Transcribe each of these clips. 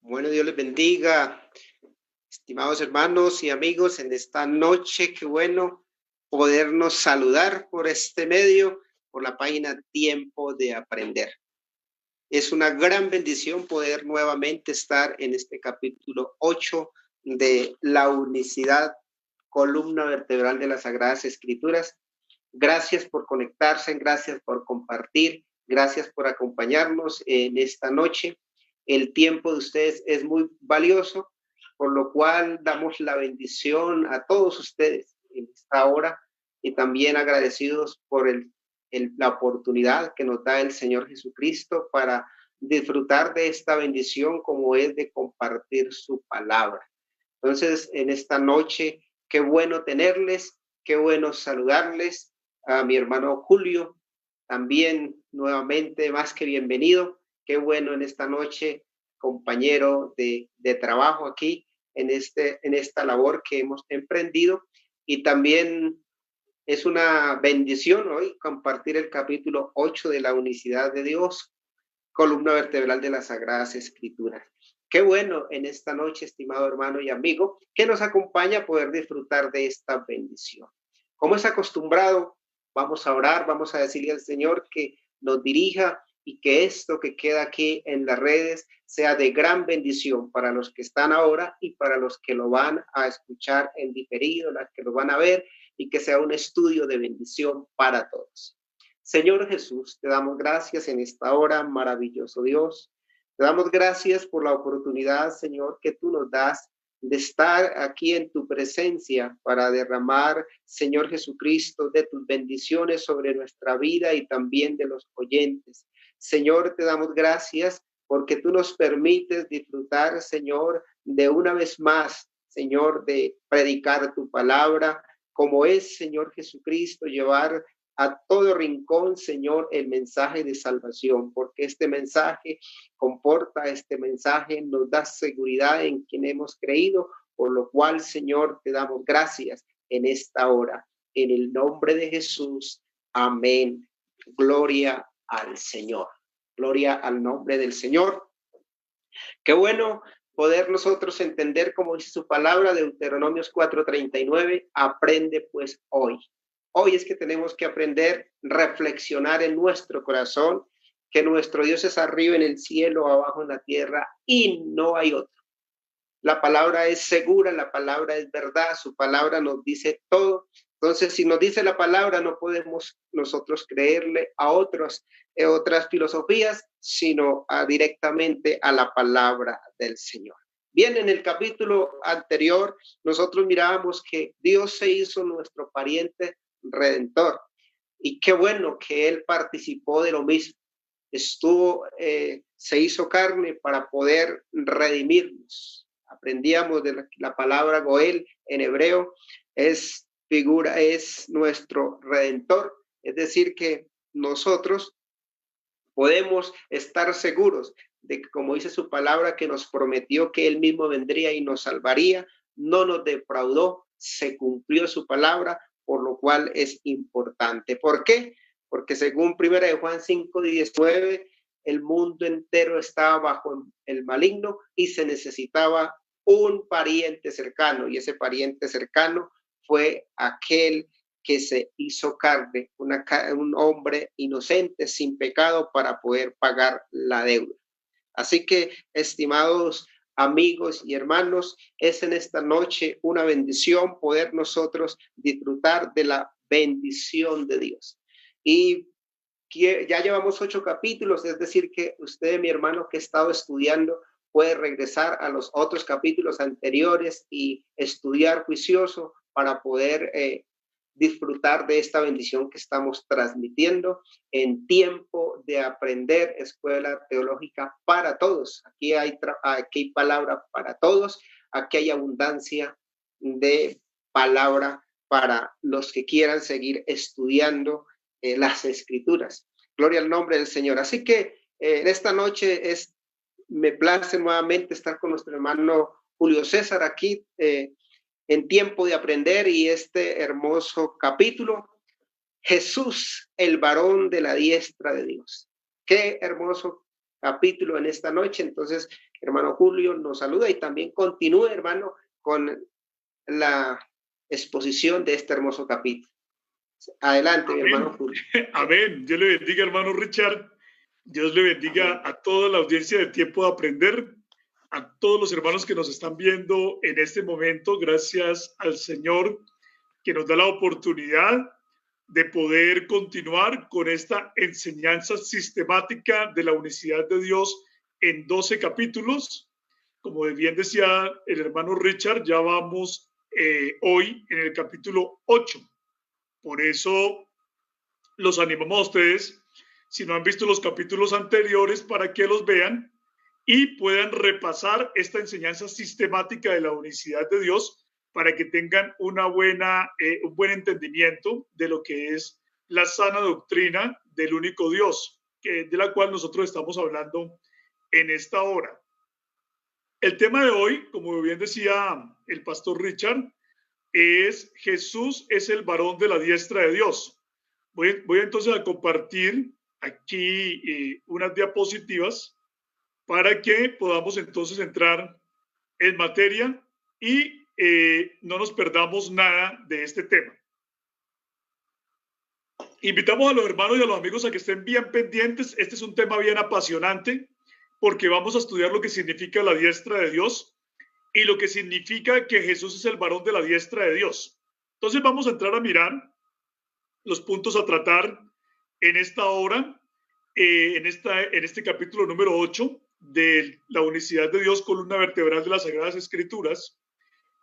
Bueno, Dios les bendiga, estimados hermanos y amigos, en esta noche. Qué bueno podernos saludar por este medio, por la página Tiempo de Aprender. Es una gran bendición poder nuevamente estar en este capítulo 8 de la unicidad, columna vertebral de las Sagradas Escrituras. Gracias por conectarse, gracias por compartir, gracias por acompañarnos en esta noche. El tiempo de ustedes es muy valioso, por lo cual damos la bendición a todos ustedes en esta hora y también agradecidos por la oportunidad que nos da el Señor Jesucristo para disfrutar de esta bendición como es de compartir su palabra. Entonces, en esta noche, qué bueno tenerles, qué bueno saludarles. A mi hermano Julio, también nuevamente más que bienvenido. Qué bueno en esta noche, compañero de trabajo aquí en esta labor que hemos emprendido. Y también es una bendición hoy compartir el capítulo 8 de la unicidad de Dios, columna vertebral de las Sagradas Escrituras. Qué bueno en esta noche, estimado hermano y amigo, que nos acompaña a poder disfrutar de esta bendición. Como es acostumbrado, vamos a orar, vamos a decirle al Señor que nos dirija y que esto que queda aquí en las redes sea de gran bendición para los que están ahora y para los que lo van a escuchar en diferido, las que lo van a ver, y que sea un estudio de bendición para todos. Señor Jesús, te damos gracias en esta hora, maravilloso Dios. Te damos gracias por la oportunidad, Señor, que tú nos das de estar aquí en tu presencia para derramar, Señor Jesucristo, de tus bendiciones sobre nuestra vida y también de los oyentes. Señor, te damos gracias porque tú nos permites disfrutar, Señor, de una vez más, Señor, de predicar tu palabra, como es, Señor Jesucristo, llevar a todo rincón, Señor, el mensaje de salvación, porque este mensaje comporta, este mensaje nos da seguridad en quien hemos creído, por lo cual, Señor, te damos gracias en esta hora. En el nombre de Jesús, amén. Gloria al Señor. Gloria al nombre del Señor. Qué bueno poder nosotros entender, como dice su palabra, Deuteronomios 4:39, aprende pues hoy. Hoy es que tenemos que aprender, reflexionar en nuestro corazón, que nuestro Dios es arriba en el cielo, abajo en la tierra, y no hay otro. La palabra es segura, la palabra es verdad, su palabra nos dice todo. Entonces, si nos dice la palabra, no podemos nosotros creerle a otras filosofías, sino directamente a la palabra del Señor. Bien, en el capítulo anterior, nosotros mirábamos que Dios se hizo nuestro pariente redentor. Y qué bueno que Él participó de lo mismo. Se hizo carne para poder redimirnos. Aprendíamos de la palabra Goel en hebreo, es nuestro redentor, es decir, que nosotros podemos estar seguros de que, como dice su palabra, que nos prometió que Él mismo vendría y nos salvaría, no nos defraudó, se cumplió su palabra, por lo cual es importante. ¿Por qué? Porque según 1 Juan 5:19, el mundo entero estaba bajo el maligno y se necesitaba un pariente cercano, y ese pariente cercano fue aquel que se hizo carne, un hombre inocente, sin pecado, para poder pagar la deuda. Así que, estimados amigos y hermanos, es en esta noche una bendición poder nosotros disfrutar de la bendición de Dios. Y ya llevamos 8 capítulos, es decir, que usted, mi hermano, que ha estado estudiando, puede regresar a los otros capítulos anteriores y estudiar juicioso para poder disfrutar de esta bendición que estamos transmitiendo en Tiempo de Aprender, Escuela Teológica para Todos. Aquí hay palabra para todos, aquí hay abundancia de palabra para los que quieran seguir estudiando las Escrituras. Gloria al nombre del Señor. Así que en esta noche me place nuevamente estar con nuestro hermano Julio César aquí en Tiempo de Aprender, y este hermoso capítulo, Jesús, el varón de la diestra de Dios. Qué hermoso capítulo en esta noche. Entonces, hermano Julio nos saluda y también continúe, hermano, con la exposición de este hermoso capítulo. Adelante, mi hermano Julio. Amén. Dios le bendiga, hermano Richard. Dios le bendiga. Amén. A toda la audiencia de Tiempo de Aprender, a todos los hermanos que nos están viendo en este momento. Gracias al Señor que nos da la oportunidad de poder continuar con esta enseñanza sistemática de la unicidad de Dios en 12 capítulos. Como bien decía el hermano Richard, ya vamos hoy en el capítulo 8. Por eso los animamos a ustedes, si no han visto los capítulos anteriores, para que los vean y puedan repasar esta enseñanza sistemática de la unicidad de Dios para que tengan un buen entendimiento de lo que es la sana doctrina del único Dios, de la cual nosotros estamos hablando en esta hora. El tema de hoy, como bien decía el pastor Richard, es Jesús es el varón de la diestra de Dios. Voy entonces a compartir aquí unas diapositivas para que podamos entonces entrar en materia y no nos perdamos nada de este tema. Invitamos a los hermanos y a los amigos a que estén bien pendientes. Este es un tema bien apasionante porque vamos a estudiar lo que significa la diestra de Dios y lo que significa que Jesús es el varón de la diestra de Dios. Entonces vamos a entrar a mirar los puntos a tratar en esta hora, en este capítulo número 8 de la unicidad de Dios, columna vertebral de las Sagradas Escrituras.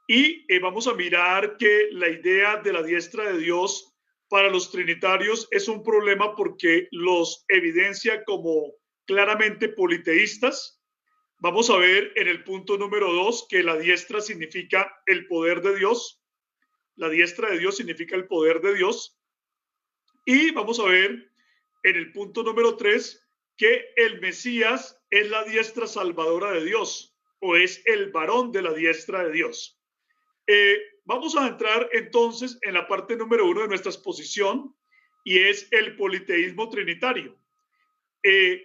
Y vamos a mirar que la idea de la diestra de Dios para los trinitarios es un problema porque los evidencia como claramente politeístas. Vamos a ver en el punto número 2 que la diestra significa el poder de Dios. La diestra de Dios significa el poder de Dios. Y vamos a ver en el punto número 3 que el Mesías es la diestra salvadora de Dios o es el varón de la diestra de Dios. Vamos a entrar entonces en la parte número 1 de nuestra exposición y es el politeísmo trinitario.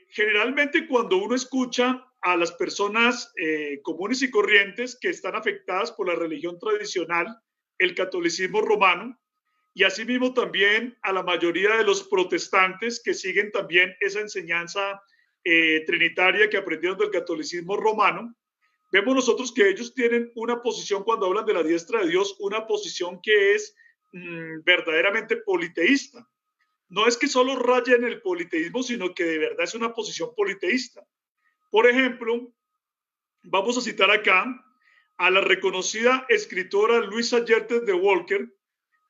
Generalmente cuando uno escucha a las personas comunes y corrientes que están afectadas por la religión tradicional, el catolicismo romano, y asimismo también a la mayoría de los protestantes que siguen también esa enseñanza trinitaria que aprendieron del catolicismo romano, vemos nosotros que ellos tienen una posición cuando hablan de la diestra de Dios, una posición que es verdaderamente politeísta. No es que solo raya en el politeísmo, sino que de verdad es una posición politeísta. Por ejemplo, vamos a citar acá a la reconocida escritora Louisa Gertler de Walker,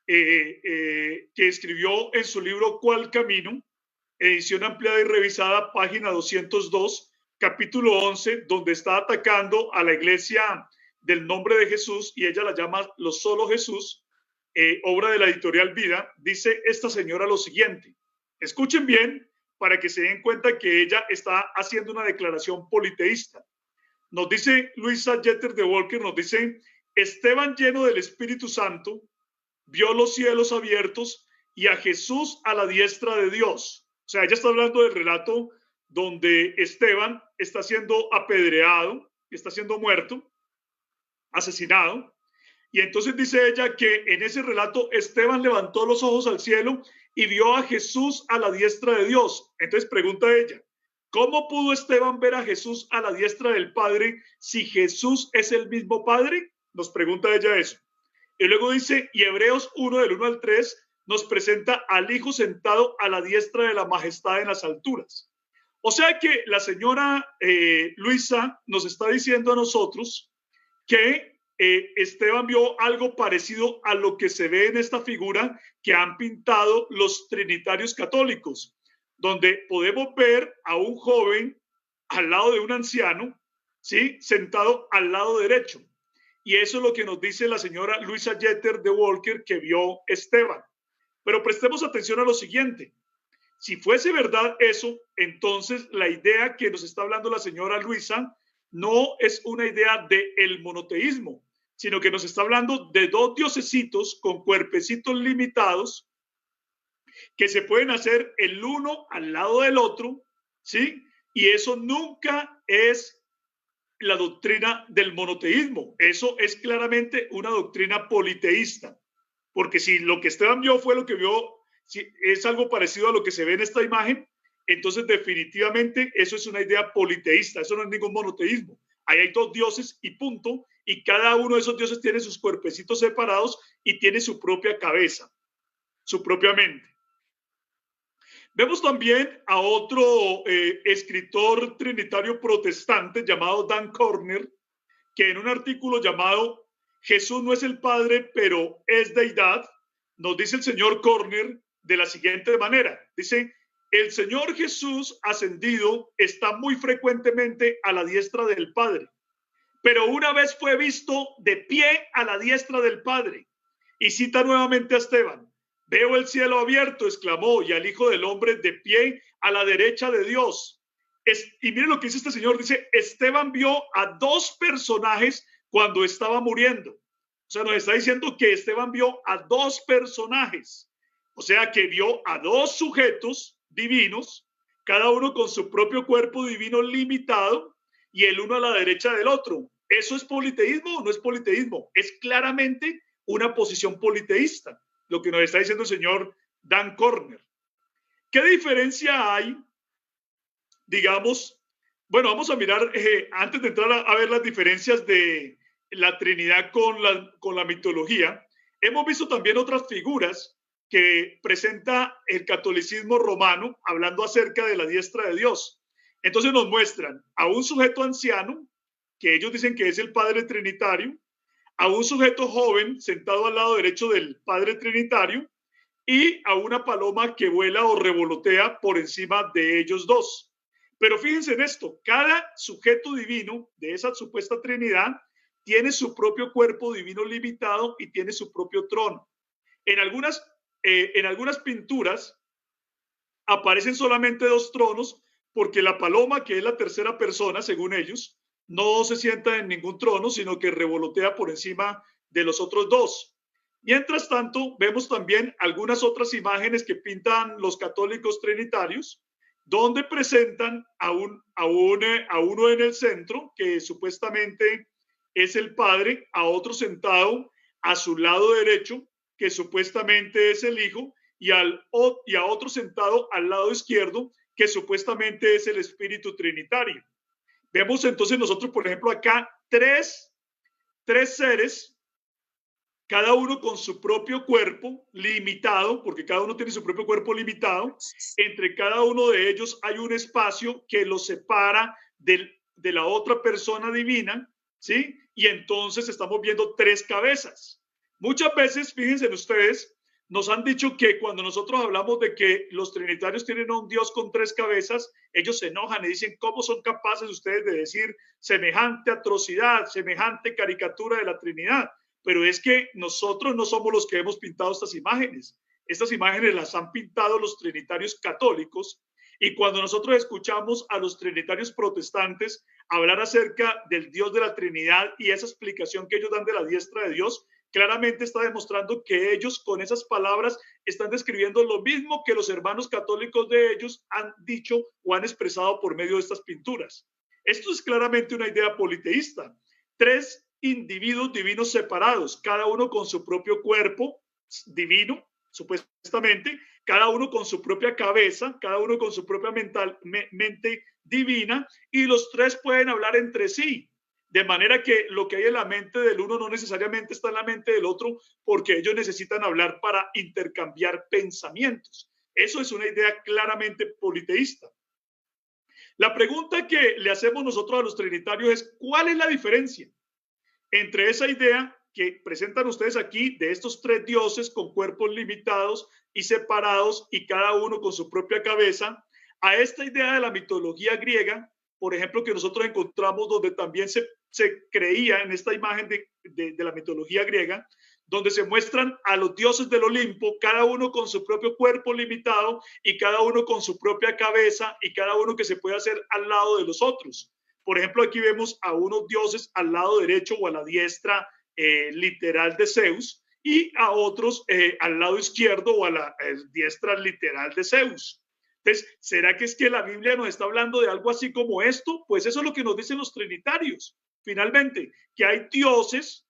que escribió en su libro ¿Cuál camino?, edición ampliada y revisada, página 202, capítulo 11, donde está atacando a la iglesia del nombre de Jesús y ella la llama Lo Solo Jesús, obra de la editorial Vida. Dice esta señora lo siguiente, escuchen bien para que se den cuenta que ella está haciendo una declaración politeísta. Nos dice Louisa Gertler de Walker, nos dice, Esteban lleno del Espíritu Santo vio los cielos abiertos y a Jesús a la diestra de Dios. O sea, ella está hablando del relato donde Esteban está siendo apedreado, está siendo muerto, asesinado. Y entonces dice ella que en ese relato Esteban levantó los ojos al cielo y vio a Jesús a la diestra de Dios. Entonces pregunta ella, ¿cómo pudo Esteban ver a Jesús a la diestra del Padre si Jesús es el mismo Padre? Nos pregunta ella eso. Y luego dice, y Hebreos 1 del 1 al 3 nos presenta al Hijo sentado a la diestra de la majestad en las alturas. O sea que la señora Luisa nos está diciendo a nosotros que Esteban vio algo parecido a lo que se ve en esta figura que han pintado los trinitarios católicos, donde podemos ver a un joven al lado de un anciano, ¿sí?, sentado al lado derecho. Y eso es lo que nos dice la señora Louisa Gertler de Walker que vio Esteban. Pero prestemos atención a lo siguiente. Si fuese verdad eso, entonces la idea que nos está hablando la señora Luisa no es una idea del monoteísmo, sino que nos está hablando de dos diosesitos con cuerpecitos limitados que se pueden hacer el uno al lado del otro, ¿sí? Y eso nunca es la doctrina del monoteísmo. Eso es claramente una doctrina politeísta. Porque si lo que Esteban vio fue lo que vio, si es algo parecido a lo que se ve en esta imagen, entonces definitivamente eso es una idea politeísta. Eso no es ningún monoteísmo. Ahí hay dos dioses y punto. Y cada uno de esos dioses tiene sus cuerpecitos separados y tiene su propia cabeza, su propia mente. Vemos también a otro escritor trinitario protestante llamado Dan Corner, que en un artículo llamado Jesús no es el Padre, pero es deidad, nos dice el señor Corner de la siguiente manera. Dice, el Señor Jesús ascendido está muy frecuentemente a la diestra del Padre, pero una vez fue visto de pie a la diestra del Padre. Y cita nuevamente a Esteban. Veo el cielo abierto, exclamó, y al Hijo del Hombre de pie a la derecha de Dios. Y miren lo que dice este señor. Dice, Esteban vio a dos personajes cuando estaba muriendo. O sea, nos está diciendo que Esteban vio a dos personajes. O sea, que vio a dos sujetos divinos, cada uno con su propio cuerpo divino limitado, y el uno a la derecha del otro. ¿Eso es politeísmo o no es politeísmo? Es claramente una posición politeísta, lo que nos está diciendo el señor Dan Corner. ¿Qué diferencia hay? Digamos, bueno, vamos a mirar, antes de entrar a ver las diferencias de la Trinidad con la mitología, hemos visto también otras figuras que presenta el catolicismo romano, hablando acerca de la diestra de Dios. Entonces nos muestran a un sujeto anciano, que ellos dicen que es el Padre Trinitario, a un sujeto joven sentado al lado derecho del Padre Trinitario y a una paloma que vuela o revolotea por encima de ellos dos. Pero fíjense en esto, cada sujeto divino de esa supuesta Trinidad tiene su propio cuerpo divino limitado y tiene su propio trono. En algunas pinturas aparecen solamente dos tronos porque la paloma, que es la tercera persona, según ellos, no se sienta en ningún trono, sino que revolotea por encima de los otros dos. Mientras tanto, vemos también algunas otras imágenes que pintan los católicos trinitarios, donde presentan a uno en el centro, que supuestamente es el Padre, a otro sentado a su lado derecho, que supuestamente es el Hijo, y a otro sentado al lado izquierdo, que supuestamente es el Espíritu Trinitario. Vemos entonces nosotros, por ejemplo, acá tres seres, cada uno con su propio cuerpo limitado, porque cada uno tiene su propio cuerpo limitado. Entre cada uno de ellos hay un espacio que los separa de la otra persona divina, ¿sí? Y entonces estamos viendo tres cabezas. Muchas veces, fíjense ustedes, nos han dicho que cuando nosotros hablamos de que los trinitarios tienen a un Dios con tres cabezas, ellos se enojan y dicen, ¿cómo son capaces ustedes de decir semejante atrocidad, semejante caricatura de la Trinidad? Pero es que nosotros no somos los que hemos pintado estas imágenes. Estas imágenes las han pintado los trinitarios católicos, y cuando nosotros escuchamos a los trinitarios protestantes hablar acerca del Dios de la Trinidad y esa explicación que ellos dan de la diestra de Dios, claramente está demostrando que ellos con esas palabras están describiendo lo mismo que los hermanos católicos de ellos han dicho o han expresado por medio de estas pinturas. Esto es claramente una idea politeísta. Tres individuos divinos separados, cada uno con su propio cuerpo divino, supuestamente, cada uno con su propia cabeza, cada uno con su propia mente divina, y los tres pueden hablar entre sí. De manera que lo que hay en la mente del uno no necesariamente está en la mente del otro, porque ellos necesitan hablar para intercambiar pensamientos. Eso es una idea claramente politeísta. La pregunta que le hacemos nosotros a los trinitarios es, ¿cuál es la diferencia entre esa idea que presentan ustedes aquí de estos tres dioses con cuerpos limitados y separados y cada uno con su propia cabeza, a esta idea de la mitología griega, por ejemplo, que nosotros encontramos donde también se creía en esta imagen de la mitología griega, donde se muestran a los dioses del Olimpo, cada uno con su propio cuerpo limitado y cada uno con su propia cabeza y cada uno que se puede hacer al lado de los otros. Por ejemplo, aquí vemos a unos dioses al lado derecho o a la diestra literal de Zeus y a otros al lado izquierdo o a la diestra literal de Zeus. Entonces, ¿será que es que la Biblia nos está hablando de algo así como esto? Pues eso es lo que nos dicen los trinitarios. Finalmente, que hay dioses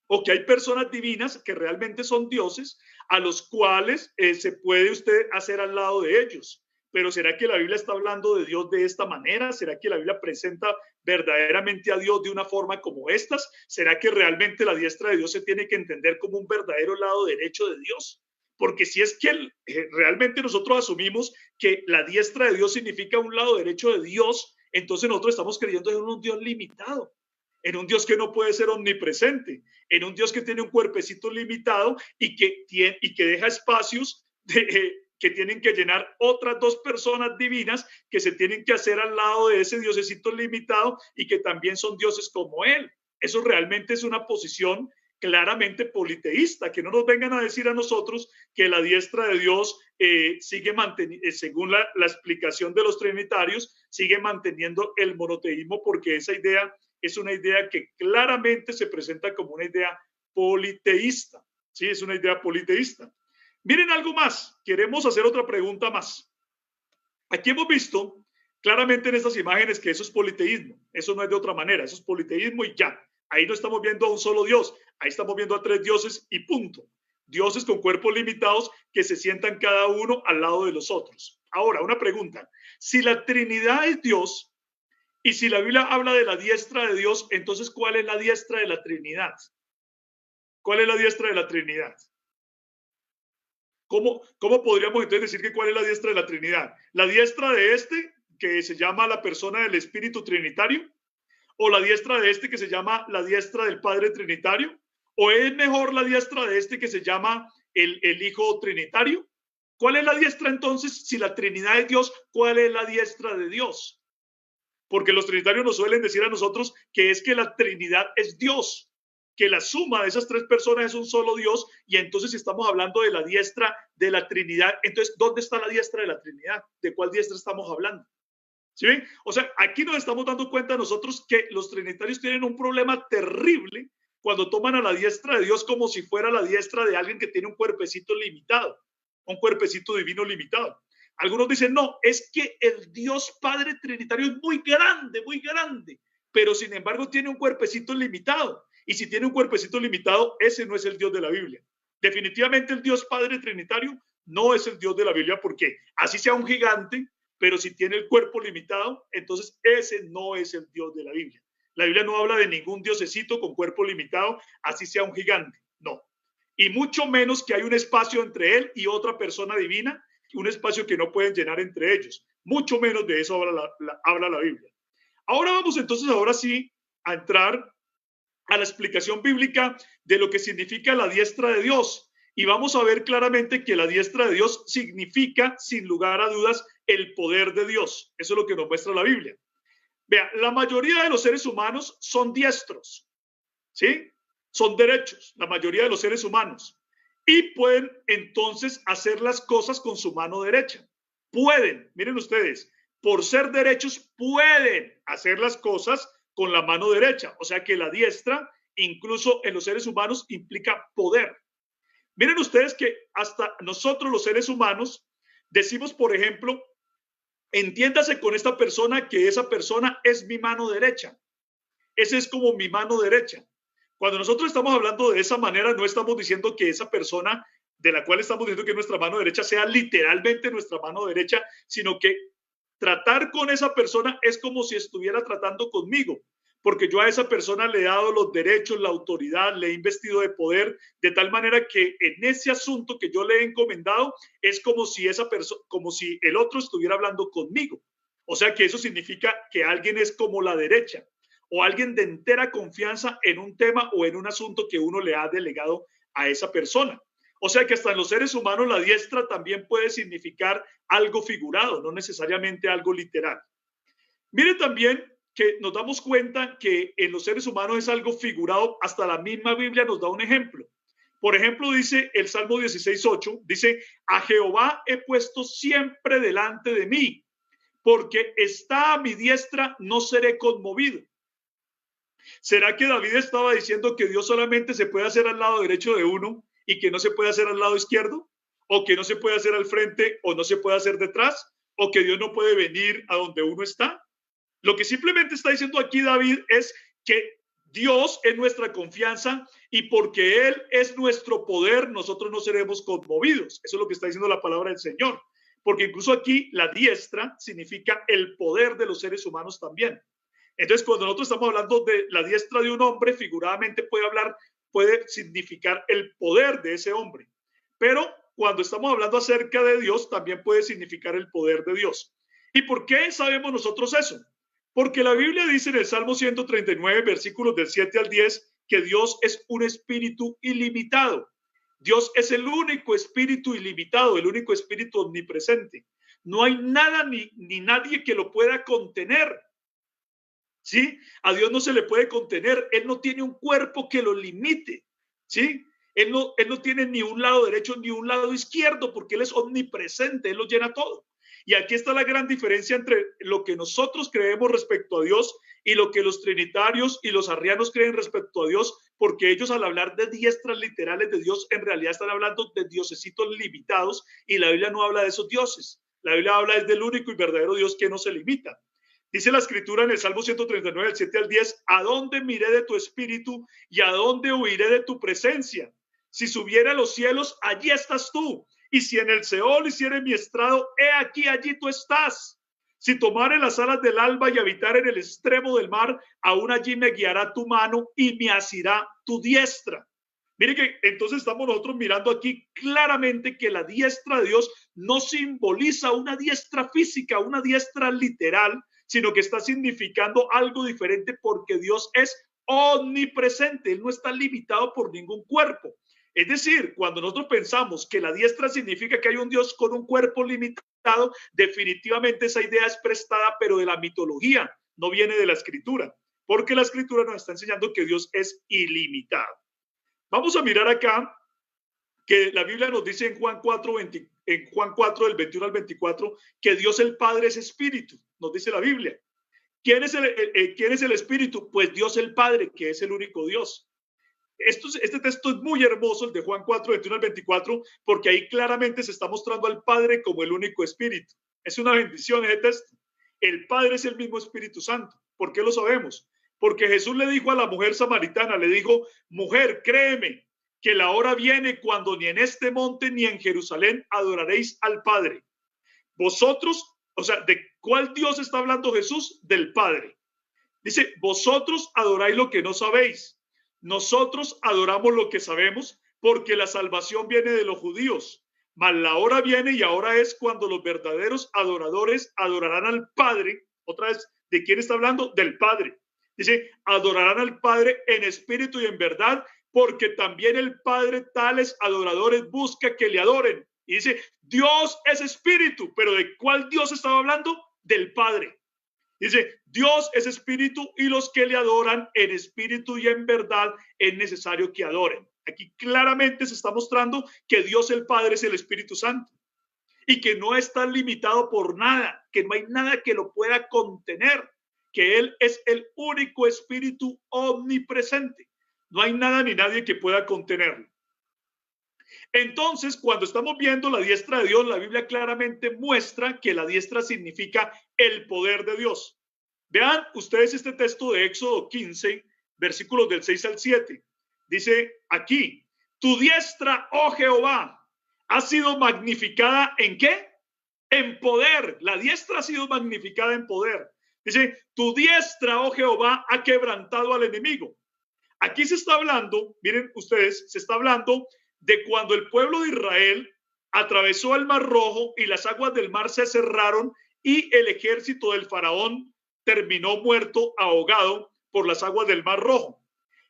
o que hay personas divinas que realmente son dioses a los cuales se puede usted hacer al lado de ellos. Pero ¿será que la Biblia está hablando de Dios de esta manera? ¿Será que la Biblia presenta verdaderamente a Dios de una forma como estas? ¿Será que realmente la diestra de Dios se tiene que entender como un verdadero lado derecho de Dios? Porque si es que realmente nosotros asumimos que la diestra de Dios significa un lado derecho de Dios, entonces nosotros estamos creyendo en un Dios limitado, en un Dios que no puede ser omnipresente, en un Dios que tiene un cuerpecito limitado y que deja espacios que tienen que llenar otras dos personas divinas que se tienen que hacer al lado de ese diosecito limitado y que también son dioses como él. Eso realmente es una posición claramente politeísta, que no nos vengan a decir a nosotros que la diestra de Dios sigue manteniendo, según la explicación de los trinitarios, sigue manteniendo el monoteísmo, porque esa idea es una idea que claramente se presenta como una idea politeísta. Sí, es una idea politeísta. Miren algo más, queremos hacer otra pregunta más. Aquí hemos visto claramente en estas imágenes que eso es politeísmo, eso no es de otra manera, eso es politeísmo y ya. Ahí no estamos viendo a un solo Dios, ahí estamos viendo a tres dioses y punto. Dioses con cuerpos limitados que se sientan cada uno al lado de los otros. Ahora, una pregunta. Si la Trinidad es Dios y si la Biblia habla de la diestra de Dios, entonces, ¿cuál es la diestra de la Trinidad? ¿Cuál es la diestra de la Trinidad? ¿Cómo podríamos entonces decir que cuál es la diestra de la Trinidad? ¿La diestra de este, que se llama la persona del Espíritu Trinitario? ¿O la diestra de este que se llama la diestra del Padre Trinitario? ¿O es mejor la diestra de este que se llama el Hijo Trinitario? ¿Cuál es la diestra entonces? Si la Trinidad es Dios, ¿cuál es la diestra de Dios? Porque los trinitarios nos suelen decir a nosotros que es que la Trinidad es Dios, que la suma de esas tres personas es un solo Dios, y entonces si estamos hablando de la diestra de la Trinidad, entonces ¿dónde está la diestra de la Trinidad? ¿De cuál diestra estamos hablando? ¿Sí ven? O sea, aquí nos estamos dando cuenta nosotros que los trinitarios tienen un problema terrible cuando toman a la diestra de Dios como si fuera la diestra de alguien que tiene un cuerpecito limitado, un cuerpecito divino limitado. Algunos dicen, no, es que el Dios Padre Trinitario es muy grande, pero sin embargo tiene un cuerpecito limitado. Y si tiene un cuerpecito limitado, ese no es el Dios de la Biblia. Definitivamente el Dios Padre Trinitario no es el Dios de la Biblia, porque así sea un gigante, pero si tiene el cuerpo limitado, entonces ese no es el Dios de la Biblia. La Biblia no habla de ningún diosecito con cuerpo limitado, así sea un gigante, no. Y mucho menos que hay un espacio entre él y otra persona divina, un espacio que no pueden llenar entre ellos. Mucho menos de eso habla la Biblia. Ahora vamos entonces, ahora sí, a entrar a la explicación bíblica de lo que significa la diestra de Dios. Y vamos a ver claramente que la diestra de Dios significa, sin lugar a dudas, el poder de Dios. Eso es lo que nos muestra la Biblia. Vea, la mayoría de los seres humanos son diestros, ¿sí? Son derechos, la mayoría de los seres humanos. Y pueden entonces hacer las cosas con su mano derecha. Pueden, miren ustedes, por ser derechos, pueden hacer las cosas con la mano derecha. O sea que la diestra, incluso en los seres humanos, implica poder. Miren ustedes que hasta nosotros los seres humanos decimos, por ejemplo, entiéndase con esta persona que esa persona es mi mano derecha. Ese es como mi mano derecha. Cuando nosotros estamos hablando de esa manera, no estamos diciendo que esa persona de la cual estamos diciendo que es nuestra mano derecha sea literalmente nuestra mano derecha, sino que tratar con esa persona es como si estuviera tratando conmigo, porque yo a esa persona le he dado los derechos, la autoridad, le he investido de poder, de tal manera que en ese asunto que yo le he encomendado es como si esa persona, como si el otro estuviera hablando conmigo. O sea que eso significa que alguien es como la derecha o alguien de entera confianza en un tema o en un asunto que uno le ha delegado a esa persona. O sea que hasta en los seres humanos la diestra también puede significar algo figurado, no necesariamente algo literal. Mire también que nos damos cuenta que en los seres humanos es algo figurado, hasta la misma Biblia nos da un ejemplo. Por ejemplo, dice el Salmo 16:8, dice, a Jehová he puesto siempre delante de mí, porque está a mi diestra, no seré conmovido. ¿Será que David estaba diciendo que Dios solamente se puede hacer al lado derecho de uno y que no se puede hacer al lado izquierdo? o que no se puede hacer al frente o no se puede hacer detrás, o que Dios no puede venir a donde uno está. Lo que simplemente está diciendo aquí David es que Dios es nuestra confianza y porque Él es nuestro poder, nosotros no seremos conmovidos. Eso es lo que está diciendo la palabra del Señor. Porque incluso aquí la diestra significa el poder de los seres humanos también. Entonces, cuando nosotros estamos hablando de la diestra de un hombre, figuradamente puede significar el poder de ese hombre. Pero cuando estamos hablando acerca de Dios, también puede significar el poder de Dios. ¿Y por qué sabemos nosotros eso? Porque la Biblia dice en el Salmo 139, versículos del 7 al 10, que Dios es un espíritu ilimitado. Dios es el único espíritu ilimitado, el único espíritu omnipresente. No hay nada ni nadie que lo pueda contener. ¿Sí? A Dios no se le puede contener. Él no tiene un cuerpo que lo limite. ¿Sí? Él no tiene ni un lado derecho ni un lado izquierdo porque Él es omnipresente. Él lo llena todo. Y aquí está la gran diferencia entre lo que nosotros creemos respecto a Dios y lo que los trinitarios y los arrianos creen respecto a Dios, porque ellos al hablar de diestras literales de Dios, en realidad están hablando de diosesitos limitados y la Biblia no habla de esos dioses. La Biblia habla del único y verdadero Dios que no se limita. Dice la escritura en el Salmo 139, del 7 al 10, ¿a dónde miré de tu espíritu y a dónde huiré de tu presencia? Si subiera a los cielos, allí estás tú. Y si en el Seol hiciere mi estrado, he aquí, allí tú estás. Si tomare las alas del alba y habitar en el extremo del mar, aún allí me guiará tu mano y me asirá tu diestra. Mire que entonces estamos nosotros mirando aquí claramente que la diestra de Dios no simboliza una diestra física, una diestra literal, sino que está significando algo diferente porque Dios es omnipresente. Él no está limitado por ningún cuerpo. Es decir, cuando nosotros pensamos que la diestra significa que hay un Dios con un cuerpo limitado, definitivamente esa idea es prestada, pero de la mitología, no viene de la escritura, porque la escritura nos está enseñando que Dios es ilimitado. Vamos a mirar acá que la Biblia nos dice en Juan 4, del 21 al 24, que Dios el Padre es espíritu, nos dice la Biblia. ¿Quién es el espíritu? Pues Dios el Padre, que es el único Dios. Este texto es muy hermoso, el de Juan 4, 21 al 24, porque ahí claramente se está mostrando al Padre como el único espíritu. Es una bendición ese texto. El Padre es el mismo Espíritu Santo. ¿Por qué lo sabemos? Porque Jesús le dijo a la mujer samaritana, le dijo, mujer, créeme que la hora viene cuando ni en este monte ni en Jerusalén adoraréis al Padre. Vosotros, o sea, ¿de cuál Dios está hablando Jesús? Del Padre. Dice, vosotros adoráis lo que no sabéis. Nosotros adoramos lo que sabemos porque la salvación viene de los judíos. Mas la hora viene y ahora es cuando los verdaderos adoradores adorarán al Padre. Otra vez, ¿de quién está hablando? Del Padre. Dice, adorarán al Padre en espíritu y en verdad, porque también el Padre tales adoradores busca que le adoren. Y dice, Dios es espíritu, pero ¿de cuál Dios estaba hablando? Del Padre. Dice, Dios es espíritu y los que le adoran en espíritu y en verdad es necesario que adoren. Aquí claramente se está mostrando que Dios el Padre es el Espíritu Santo y que no está limitado por nada, que no hay nada que lo pueda contener, que Él es el único espíritu omnipresente. No hay nada ni nadie que pueda contenerlo. Entonces, cuando estamos viendo la diestra de Dios, la Biblia claramente muestra que la diestra significa el poder de Dios. Vean ustedes este texto de Éxodo 15, versículos del 6 al 7. Dice aquí, tu diestra, oh Jehová, ha sido magnificada ¿en qué? En poder. La diestra ha sido magnificada en poder. Dice, tu diestra, oh Jehová, ha quebrantado al enemigo. Aquí se está hablando, miren ustedes, se está hablando de cuando el pueblo de Israel atravesó el Mar Rojo y las aguas del mar se cerraron y el ejército del faraón terminó muerto, ahogado por las aguas del Mar Rojo.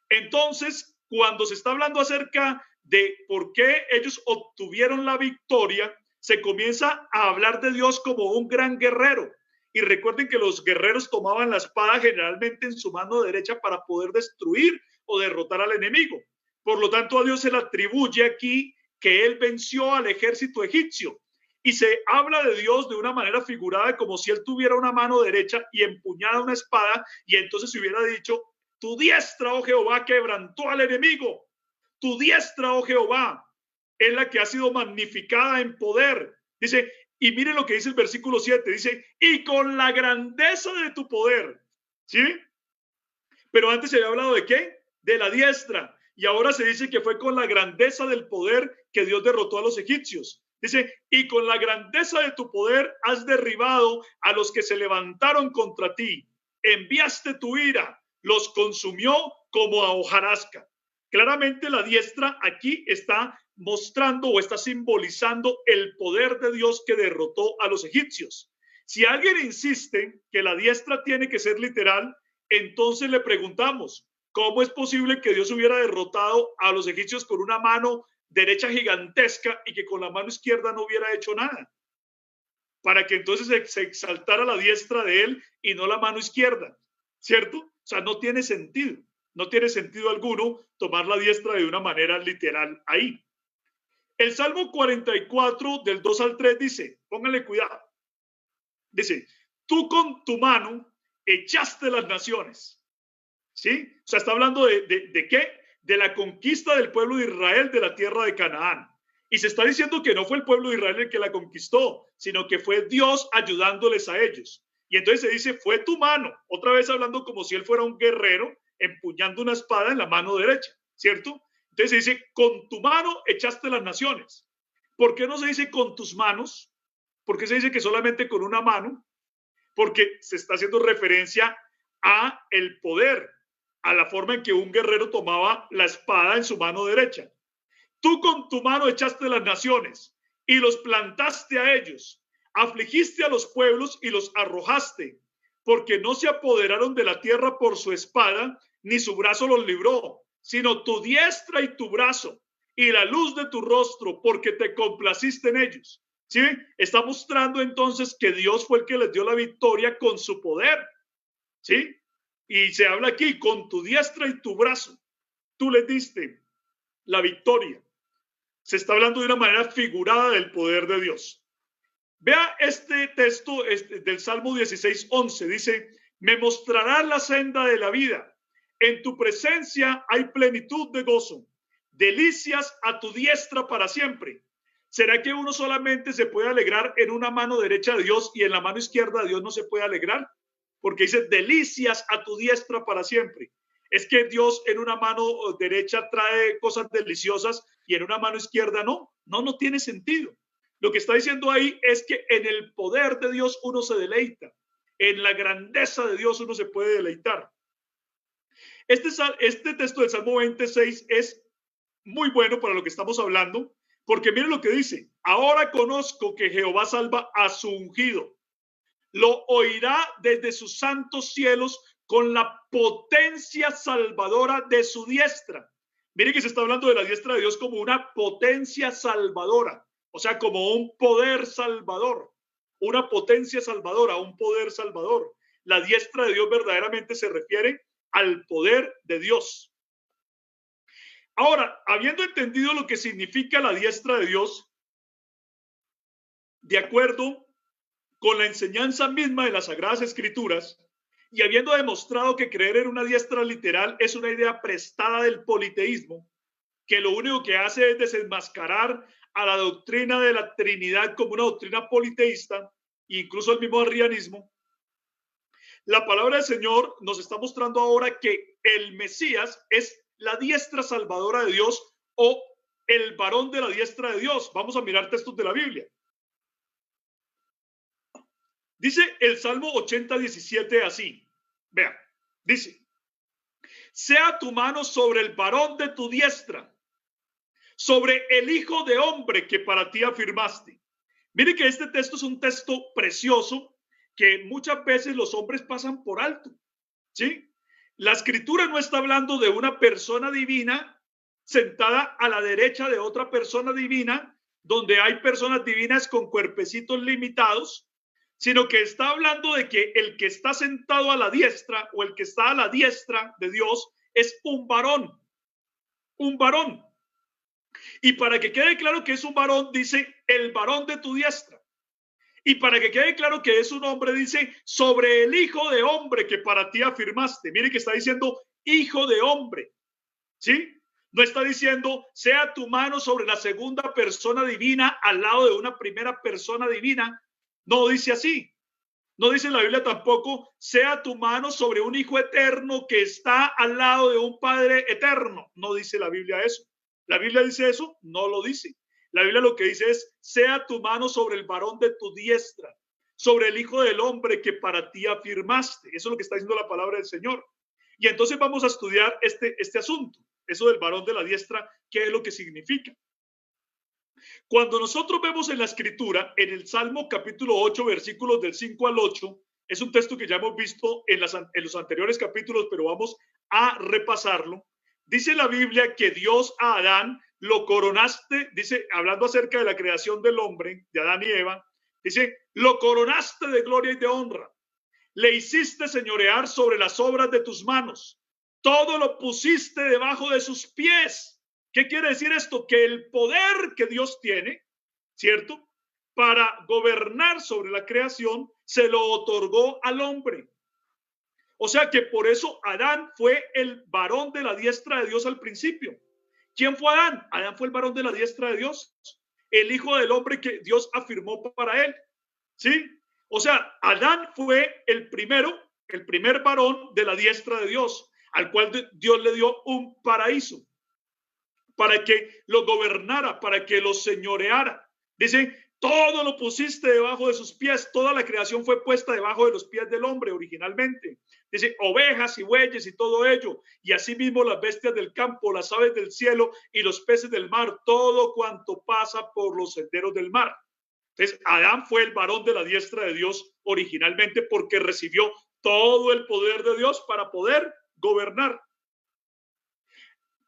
Entonces, cuando se está hablando acerca de por qué ellos obtuvieron la victoria, se comienza a hablar de Dios como un gran guerrero. Y recuerden que los guerreros tomaban la espada generalmente en su mano derecha para poder destruir o derrotar al enemigo. Por lo tanto, a Dios se le atribuye aquí que él venció al ejército egipcio. Y se habla de Dios de una manera figurada, como si él tuviera una mano derecha y empuñada una espada, y entonces se hubiera dicho, tu diestra, oh Jehová, quebrantó al enemigo. Tu diestra, oh Jehová, es la que ha sido magnificada en poder. Dice, y mire lo que dice el versículo 7, dice, y con la grandeza de tu poder, ¿sí? Pero antes se había hablado de ¿qué? De la diestra. Y ahora se dice que fue con la grandeza del poder que Dios derrotó a los egipcios. Dice, y con la grandeza de tu poder has derribado a los que se levantaron contra ti. Enviaste tu ira, los consumió como a hojarasca. Claramente la diestra aquí está mostrando o está simbolizando el poder de Dios que derrotó a los egipcios. Si alguien insiste que la diestra tiene que ser literal, entonces le preguntamos, ¿cómo es posible que Dios hubiera derrotado a los egipcios con una mano derecha gigantesca y que con la mano izquierda no hubiera hecho nada? Para que entonces se exaltara la diestra de él y no la mano izquierda, ¿cierto? O sea, no tiene sentido. No tiene sentido alguno tomar la diestra de una manera literal ahí. El Salmo 44 del 2 al 3 dice, pónganle cuidado, dice, tú con tu mano echaste las naciones, ¿sí? O sea, está hablando de ¿qué? De la conquista del pueblo de Israel de la tierra de Canaán. Y se está diciendo que no fue el pueblo de Israel el que la conquistó, sino que fue Dios ayudándoles a ellos. Y entonces se dice, fue tu mano, otra vez hablando como si él fuera un guerrero empuñando una espada en la mano derecha, ¿cierto? Entonces se dice, con tu mano echaste las naciones. ¿Por qué no se dice con tus manos? ¿Por qué se dice que solamente con una mano? Porque se está haciendo referencia a el poder, a la forma en que un guerrero tomaba la espada en su mano derecha. Tú con tu mano echaste las naciones y los plantaste a ellos, afligiste a los pueblos y los arrojaste, porque no se apoderaron de la tierra por su espada, ni su brazo los libró, sino tu diestra y tu brazo y la luz de tu rostro, porque te complaciste en ellos. ¿Sí? Está mostrando entonces que Dios fue el que les dio la victoria con su poder. ¿Sí? Y se habla aquí, con tu diestra y tu brazo, tú les diste la victoria. Se está hablando de una manera figurada del poder de Dios. Vea este texto del Salmo 16:11. Dice, me mostrarás la senda de la vida. En tu presencia hay plenitud de gozo. Delicias a tu diestra para siempre. ¿Será que uno solamente se puede alegrar en una mano derecha de Dios y en la mano izquierda de Dios no se puede alegrar? Porque dice, delicias a tu diestra para siempre. Es que Dios en una mano derecha trae cosas deliciosas y en una mano izquierda no. No tiene sentido. Lo que está diciendo ahí es que en el poder de Dios uno se deleita. En la grandeza de Dios uno se puede deleitar. Este texto del Salmo 26 es muy bueno para lo que estamos hablando, porque miren lo que dice. Ahora conozco que Jehová salva a su ungido. Lo oirá desde sus santos cielos con la potencia salvadora de su diestra. Miren que se está hablando de la diestra de Dios como una potencia salvadora. O sea, como un poder salvador, una potencia salvadora, un poder salvador. La diestra de Dios verdaderamente se refiere al poder de Dios. Ahora, habiendo entendido lo que significa la diestra de Dios, de acuerdo con la enseñanza misma de las Sagradas Escrituras, y habiendo demostrado que creer en una diestra literal es una idea prestada del politeísmo, que lo único que hace es desenmascarar a la doctrina de la Trinidad como una doctrina politeísta, incluso el mismo arrianismo, la palabra del Señor nos está mostrando ahora que el Mesías es la diestra salvadora de Dios o el varón de la diestra de Dios. Vamos a mirar textos de la Biblia. Dice el Salmo 80:17 así. Vean, dice, sea tu mano sobre el varón de tu diestra, sobre el hijo de hombre que para ti afirmaste. Mire que este texto es un texto precioso que muchas veces los hombres pasan por alto, ¿sí? La escritura no está hablando de una persona divina sentada a la derecha de otra persona divina, donde hay personas divinas con cuerpecitos limitados, sino que está hablando de que el que está sentado a la diestra o el que está a la diestra de Dios es un varón, un varón. Y para que quede claro que es un varón, dice el varón de tu diestra. Y para que quede claro que es un hombre, dice sobre el hijo de hombre que para ti afirmaste. Mire que está diciendo hijo de hombre, ¿sí? No está diciendo, sea tu mano sobre la segunda persona divina al lado de una primera persona divina. No dice así. No dice la Biblia tampoco, sea tu mano sobre un hijo eterno que está al lado de un padre eterno. No dice la Biblia eso. ¿La Biblia dice eso? No lo dice. La Biblia lo que dice es, sea tu mano sobre el varón de tu diestra, sobre el hijo del hombre que para ti afirmaste. Eso es lo que está diciendo la palabra del Señor. Y entonces vamos a estudiar este asunto, eso del varón de la diestra, qué es lo que significa. Cuando nosotros vemos en la escritura, en el Salmo capítulo 8, versículos del 5 al 8, es un texto que ya hemos visto en los anteriores capítulos, pero vamos a repasarlo. Dice la Biblia que Dios a Adán lo coronaste, dice, hablando acerca de la creación del hombre, de Adán y Eva, dice, lo coronaste de gloria y de honra. Le hiciste señorear sobre las obras de tus manos. Todo lo pusiste debajo de sus pies. ¿Qué quiere decir esto? Que el poder que Dios tiene, ¿cierto?, para gobernar sobre la creación, se lo otorgó al hombre. O sea que por eso Adán fue el varón de la diestra de Dios al principio. ¿Quién fue Adán? Adán fue el varón de la diestra de Dios, el hijo del hombre que Dios afirmó para él. ¿Sí? O sea, Adán fue el primer varón de la diestra de Dios, al cual Dios le dio un paraíso para que lo gobernara, para que lo señoreara. Dice, todo lo pusiste debajo de sus pies, toda la creación fue puesta debajo de los pies del hombre originalmente. Dice, ovejas y bueyes y todo ello, y asimismo las bestias del campo, las aves del cielo y los peces del mar, todo cuanto pasa por los senderos del mar. Entonces, Adán fue el varón de la diestra de Dios originalmente porque recibió todo el poder de Dios para poder gobernar.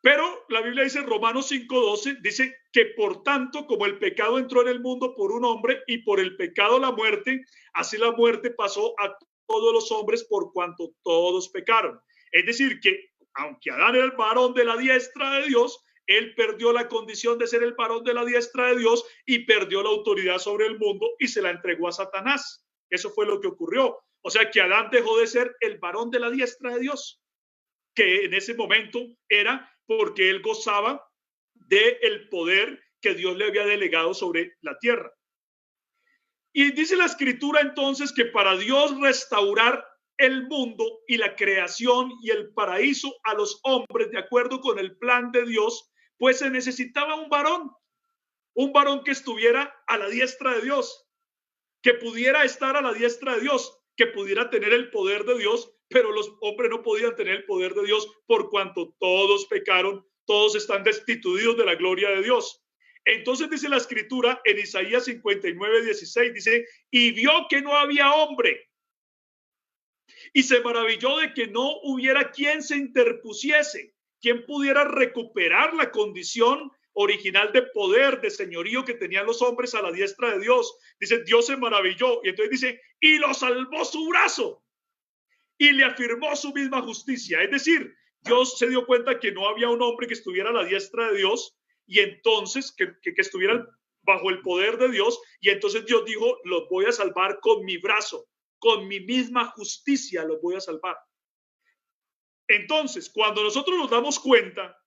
Pero la Biblia dice en Romanos 5:12, dice que por tanto, como el pecado entró en el mundo por un hombre y por el pecado la muerte, así la muerte pasó a todos los hombres por cuanto todos pecaron. Es decir, que aunque Adán era el varón de la diestra de Dios, él perdió la condición de ser el varón de la diestra de Dios y perdió la autoridad sobre el mundo y se la entregó a Satanás. Eso fue lo que ocurrió. O sea que Adán dejó de ser el varón de la diestra de Dios, que en ese momento era porque él gozaba del poder que Dios le había delegado sobre la tierra. Y dice la escritura entonces que para Dios restaurar el mundo y la creación y el paraíso a los hombres de acuerdo con el plan de Dios, pues se necesitaba un varón que estuviera a la diestra de Dios, que pudiera estar a la diestra de Dios, que pudiera tener el poder de Dios, pero los hombres no podían tener el poder de Dios por cuanto todos pecaron, todos están destituidos de la gloria de Dios. Entonces dice la escritura en Isaías 59:16, dice, y vio que no había hombre y se maravilló de que no hubiera quien se interpusiese, quien pudiera recuperar la condición original de poder, de señorío que tenían los hombres a la diestra de Dios. Dice, Dios se maravilló y entonces dice, y lo salvó su brazo y le afirmó su misma justicia. Es decir, Dios se dio cuenta que no había un hombre que estuviera a la diestra de Dios y entonces que estuviera bajo el poder de Dios, y entonces Dios dijo, los voy a salvar con mi brazo, con mi misma justicia los voy a salvar. Entonces, cuando nosotros nos damos cuenta,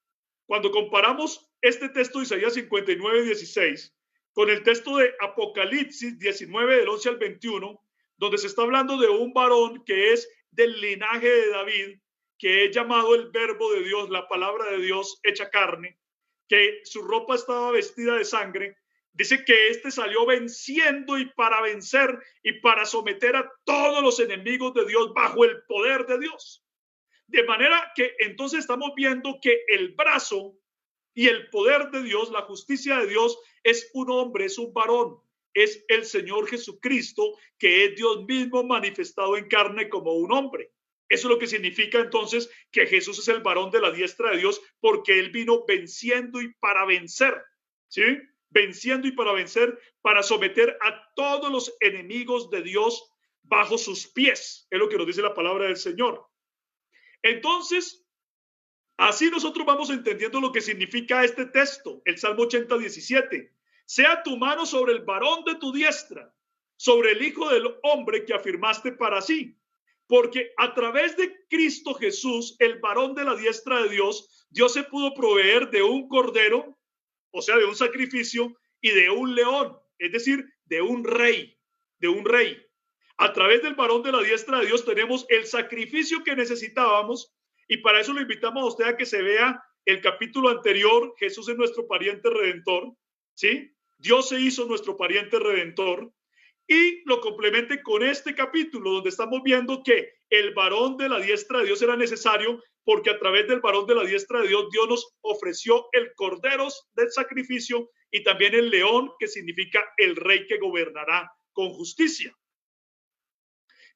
cuando comparamos este texto de Isaías 59:16 con el texto de Apocalipsis 19 del 11 al 21, donde se está hablando de un varón que es del linaje de David, que es llamado el verbo de Dios, la palabra de Dios hecha carne, que su ropa estaba vestida de sangre, dice que este salió venciendo y para vencer y para someter a todos los enemigos de Dios bajo el poder de Dios. De manera que entonces estamos viendo que el brazo y el poder de Dios, la justicia de Dios, es un hombre, es un varón, es el Señor Jesucristo, que es Dios mismo manifestado en carne como un hombre. Eso es lo que significa entonces que Jesús es el varón de la diestra de Dios, porque él vino venciendo y para vencer, ¿sí? Venciendo y para vencer, para someter a todos los enemigos de Dios bajo sus pies. Es lo que nos dice la palabra del Señor. Entonces, así nosotros vamos entendiendo lo que significa este texto, el Salmo 80:17. Sea tu mano sobre el varón de tu diestra, sobre el hijo del hombre que afirmaste para sí. Porque a través de Cristo Jesús, el varón de la diestra de Dios, Dios se pudo proveer de un cordero, o sea, de un sacrificio, y de un león, es decir, de un rey, de un rey. A través del varón de la diestra de Dios tenemos el sacrificio que necesitábamos, y para eso lo invitamos a usted a que se vea el capítulo anterior. Jesús es nuestro pariente redentor, ¿sí? Dios se hizo nuestro pariente redentor, y lo complemente con este capítulo donde estamos viendo que el varón de la diestra de Dios era necesario, porque a través del varón de la diestra de Dios, Dios nos ofreció el cordero del sacrificio y también el león, que significa el rey que gobernará con justicia.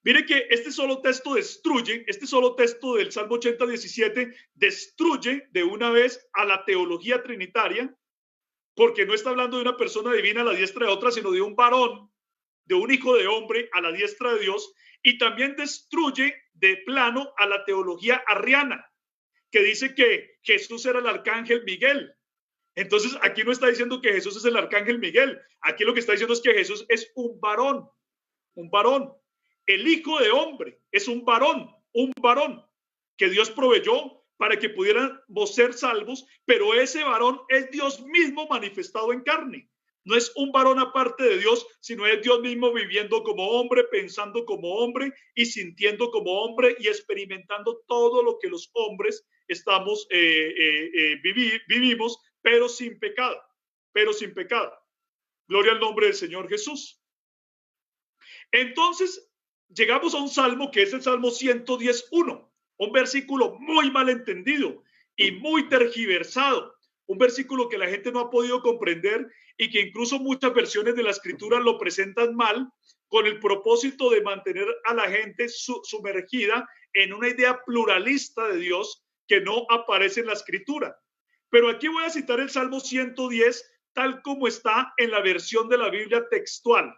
Mire que este solo texto destruye, este solo texto del Salmo 80, 17, destruye de una vez a la teología trinitaria, porque no está hablando de una persona divina a la diestra de otra, sino de un varón, de un hijo de hombre a la diestra de Dios, y también destruye de plano a la teología arriana, que dice que Jesús era el arcángel Miguel. Entonces aquí no está diciendo que Jesús es el arcángel Miguel, aquí lo que está diciendo es que Jesús es un varón, un varón. El hijo de hombre es un varón que Dios proveyó para que pudiéramos ser salvos, pero ese varón es Dios mismo manifestado en carne. No es un varón aparte de Dios, sino es Dios mismo viviendo como hombre, pensando como hombre y sintiendo como hombre y experimentando todo lo que los hombres estamos vivimos, pero sin pecado, Gloria al nombre del Señor Jesús. Entonces, llegamos a un salmo que es el Salmo 110:1, un versículo muy mal entendido y muy tergiversado, un versículo que la gente no ha podido comprender y que incluso muchas versiones de la escritura lo presentan mal, con el propósito de mantener a la gente sumergida en una idea pluralista de Dios que no aparece en la escritura. Pero aquí voy a citar el Salmo 110 tal como está en la versión de la Biblia textual,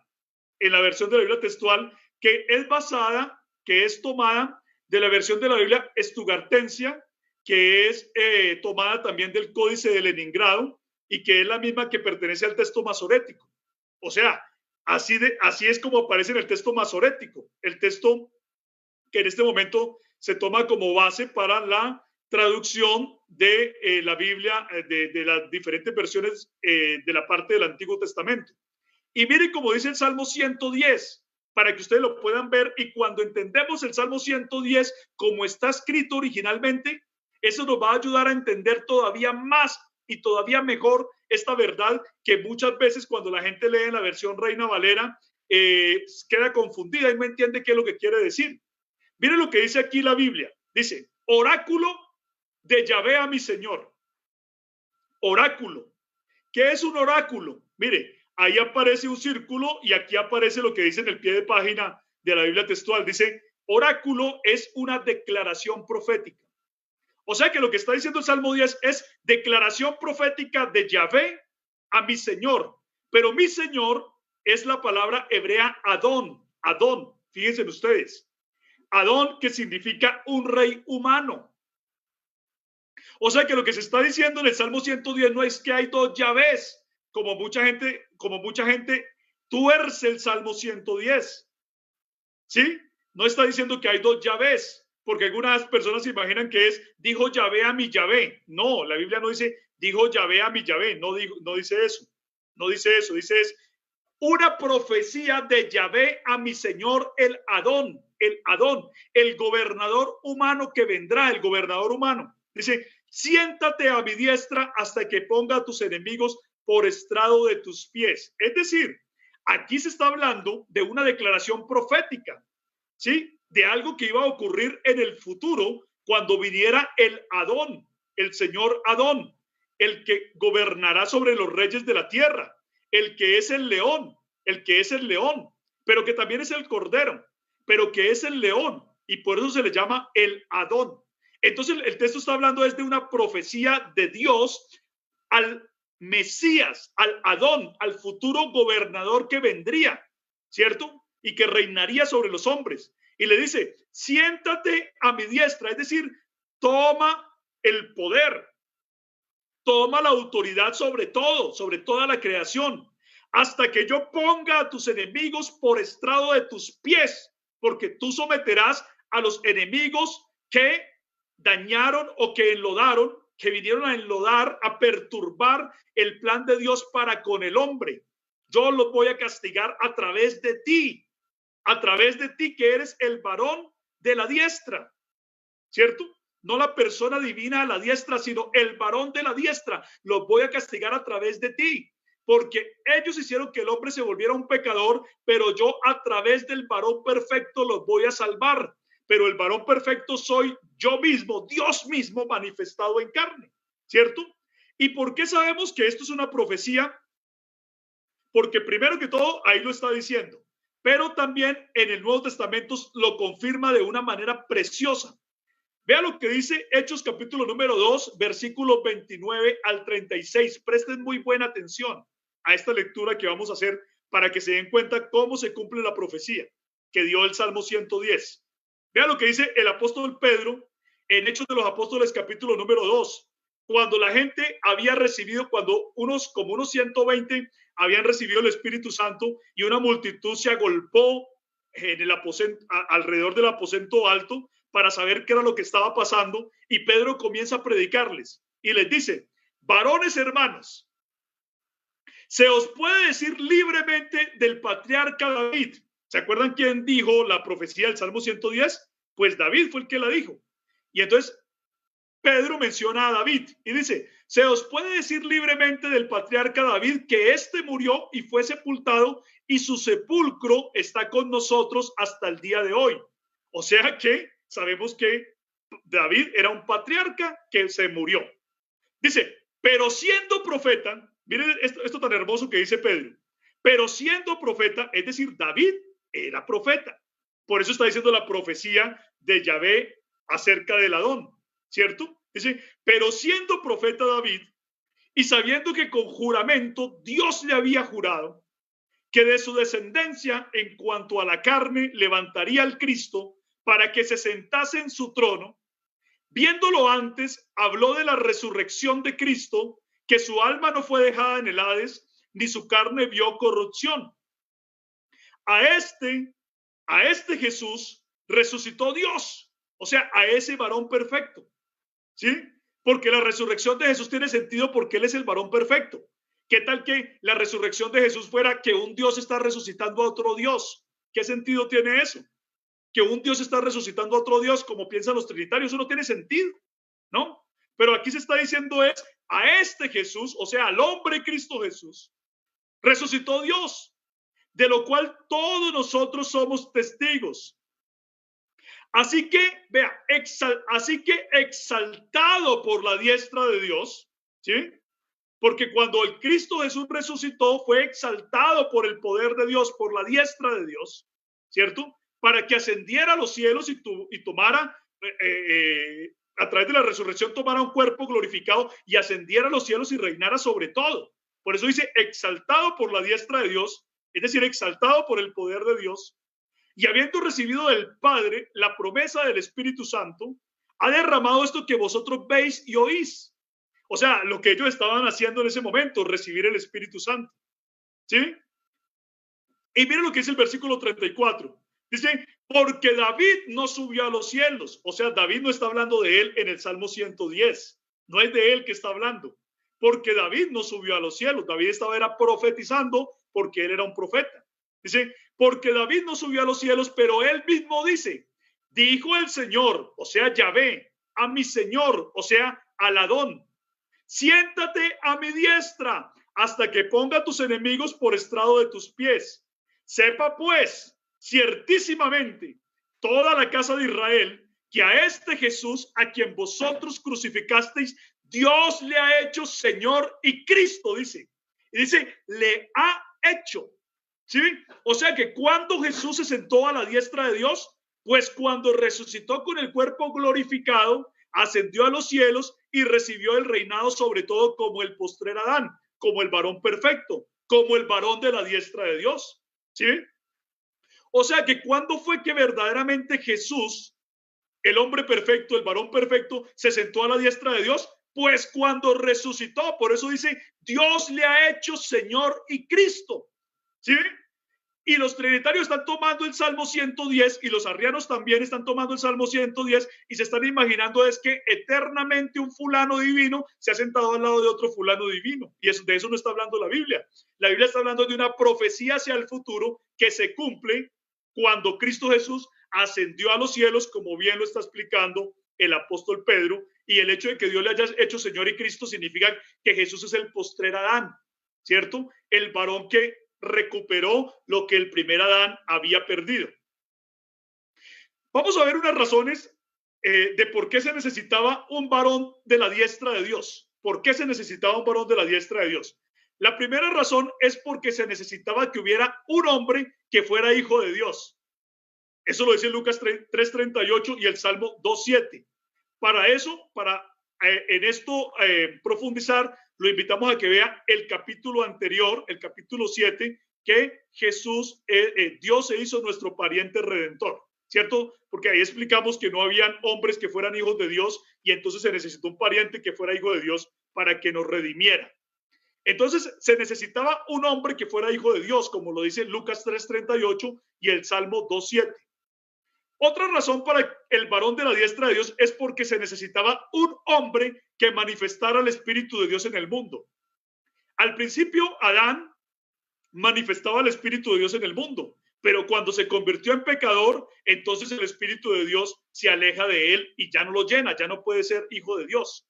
que es basada, que es tomada de la versión de la Biblia estugartensia, que es tomada también del Códice de Leningrado y que es la misma que pertenece al texto masorético. O sea, así es como aparece en el texto masorético, el texto que en este momento se toma como base para la traducción de la Biblia, de las diferentes versiones de la parte del Antiguo Testamento. Y miren cómo dice el Salmo 110, para que ustedes lo puedan ver, y cuando entendemos el Salmo 110 como está escrito originalmente, eso nos va a ayudar a entender todavía más y todavía mejor esta verdad que muchas veces cuando la gente lee en la versión Reina Valera queda confundida y no entiende qué es lo que quiere decir. Miren lo que dice aquí la Biblia. Dice, oráculo de Yahvé a mi Señor. Oráculo. ¿Qué es un oráculo? Mire, ahí aparece un círculo y aquí aparece lo que dice en el pie de página de la Biblia textual. Dice, oráculo es una declaración profética. O sea que lo que está diciendo el Salmo 10 es declaración profética de Yahvé a mi Señor. Pero mi Señor es la palabra hebrea Adón. Adón, fíjense ustedes. Adón, que significa un rey humano. O sea que lo que se está diciendo en el Salmo 110 no es que hay dos Yahvés, como mucha gente tuerce el Salmo 110. ¿Sí? No está diciendo que hay dos Yahvés, porque algunas personas se imaginan que es dijo Yahvé a mi Yahvé. No, la Biblia no dice dijo Yahvé a mi Yahvé, no dice eso. No dice eso, dice es una profecía de Yahvé a mi Señor el Adón, el gobernador humano que vendrá, el gobernador humano. Dice, siéntate a mi diestra hasta que ponga a tus enemigos por estrado de tus pies. Es decir, aquí se está hablando de una declaración profética, ¿sí? De algo que iba a ocurrir en el futuro cuando viniera el Adón, el Señor Adón, el que gobernará sobre los reyes de la tierra, el que es el león, pero que también es el cordero, pero que es el león, y por eso se le llama el Adón. Entonces el texto está hablando desde una profecía de Dios al Mesías, al Adón, al futuro gobernador que vendría, ¿cierto? Y que reinaría sobre los hombres. Y le dice, siéntate a mi diestra, es decir, toma el poder, toma la autoridad sobre todo, sobre toda la creación, hasta que yo ponga a tus enemigos por estrado de tus pies, porque tú someterás a los enemigos que dañaron o que enlodaron, que vinieron a enlodar, a perturbar el plan de Dios para con el hombre. Yo los voy a castigar a través de ti que eres el varón de la diestra, ¿cierto? No la persona divina a la diestra, sino el varón de la diestra. Los voy a castigar a través de ti, porque ellos hicieron que el hombre se volviera un pecador, pero yo a través del varón perfecto los voy a salvar. Pero el varón perfecto soy yo mismo, Dios mismo manifestado en carne, ¿cierto? ¿Y por qué sabemos que esto es una profecía? Porque primero que todo, ahí lo está diciendo, pero también en el Nuevo Testamento lo confirma de una manera preciosa. Vea lo que dice Hechos capítulo número 2, versículos 29 al 36. Presten muy buena atención a esta lectura que vamos a hacer para que se den cuenta cómo se cumple la profecía que dio el Salmo 110. Vea lo que dice el apóstol Pedro en Hechos de los Apóstoles capítulo número 2. Cuando la gente había recibido, cuando unos 120 habían recibido el Espíritu Santo y una multitud se agolpó en el aposento, alrededor del aposento alto para saber qué era lo que estaba pasando, y Pedro comienza a predicarles y les dice: varones hermanos, se os puede decir libremente del patriarca David. ¿Se acuerdan quién dijo la profecía del Salmo 110? Pues David fue el que la dijo. Y entonces Pedro menciona a David y dice: se os puede decir libremente del patriarca David que éste murió y fue sepultado, y su sepulcro está con nosotros hasta el día de hoy. O sea que sabemos que David era un patriarca que se murió. Dice, pero siendo profeta, miren esto tan hermoso que dice Pedro, pero siendo profeta, es decir, David era profeta. Por eso está diciendo la profecía de Yahvé acerca del Adón, ¿cierto? Dice, pero siendo profeta David, y sabiendo que con juramento Dios le había jurado que de su descendencia en cuanto a la carne levantaría al Cristo para que se sentase en su trono, viéndolo antes, habló de la resurrección de Cristo, que su alma no fue dejada en el Hades, ni su carne vio corrupción. A este Jesús resucitó Dios, o sea, a ese varón perfecto, ¿sí? Porque la resurrección de Jesús tiene sentido porque Él es el varón perfecto. ¿Qué tal que la resurrección de Jesús fuera que un Dios está resucitando a otro Dios? ¿Qué sentido tiene eso? Que un Dios está resucitando a otro Dios, como piensan los trinitarios, eso no tiene sentido, ¿no? Pero aquí se está diciendo es, a este Jesús, o sea, al hombre Cristo Jesús, resucitó Dios, de lo cual todos nosotros somos testigos. Así que, vea, así que exaltado por la diestra de Dios, ¿sí? Porque cuando el Cristo Jesús resucitó, fue exaltado por el poder de Dios, por la diestra de Dios, ¿cierto? Para que ascendiera a los cielos y tomara, a través de la resurrección, tomara un cuerpo glorificado y ascendiera a los cielos y reinara sobre todo. Por eso dice, exaltado por la diestra de Dios, es decir, exaltado por el poder de Dios, y habiendo recibido del Padre la promesa del Espíritu Santo, ha derramado esto que vosotros veis y oís. O sea, lo que ellos estaban haciendo en ese momento, recibir el Espíritu Santo, ¿sí? Y miren lo que dice el versículo 34. Dice, porque David no subió a los cielos. O sea, David no está hablando de él en el Salmo 110. No es de él que está hablando. Porque David no subió a los cielos. David estaba profetizando porque él era un profeta. Dice, porque David no subió a los cielos, pero él mismo dice, dijo el Señor, o sea, Yahvé, a mi Señor, o sea, al Adón, siéntate a mi diestra hasta que ponga tus enemigos por estrado de tus pies. Sepa pues, ciertísimamente, toda la casa de Israel, que a este Jesús, a quien vosotros crucificasteis, Dios le ha hecho Señor y Cristo, dice. Y dice, le ha hecho. ¿Sí? O sea que cuando Jesús se sentó a la diestra de Dios, pues cuando resucitó con el cuerpo glorificado, ascendió a los cielos y recibió el reinado sobre todo como el postrer Adán, como el varón perfecto, como el varón de la diestra de Dios. ¿Sí? O sea que cuando fue que verdaderamente Jesús, el hombre perfecto, el varón perfecto, se sentó a la diestra de Dios, pues cuando resucitó. Por eso dice, Dios le ha hecho Señor y Cristo. ¿Sí? Y los trinitarios están tomando el Salmo 110 y los arrianos también están tomando el Salmo 110 y se están imaginando es que eternamente un fulano divino se ha sentado al lado de otro fulano divino. Y de eso no está hablando la Biblia. La Biblia está hablando de una profecía hacia el futuro que se cumple cuando Cristo Jesús ascendió a los cielos, como bien lo está explicando el apóstol Pedro. Y el hecho de que Dios le haya hecho Señor y Cristo significa que Jesús es el postrer Adán, ¿cierto? El varón que recuperó lo que el primer Adán había perdido. Vamos a ver unas razones de por qué se necesitaba un varón de la diestra de Dios. ¿Por qué se necesitaba un varón de la diestra de Dios? La primera razón es porque se necesitaba que hubiera un hombre que fuera hijo de Dios. Eso lo dice Lucas 3:38 y el Salmo 2:7. Para eso, en esto profundizar, lo invitamos a que vea el capítulo anterior, el capítulo 7, que Jesús, Dios se hizo nuestro pariente redentor, ¿cierto? Porque ahí explicamos que no habían hombres que fueran hijos de Dios y entonces se necesitó un pariente que fuera hijo de Dios para que nos redimiera. Entonces se necesitaba un hombre que fuera hijo de Dios, como lo dice Lucas 3:38 y el Salmo 2:7. Otra razón para el varón de la diestra de Dios es porque se necesitaba un hombre que manifestara el Espíritu de Dios en el mundo. Al principio, Adán manifestaba el Espíritu de Dios en el mundo, pero cuando se convirtió en pecador, entonces el Espíritu de Dios se aleja de él y ya no lo llena, ya no puede ser hijo de Dios.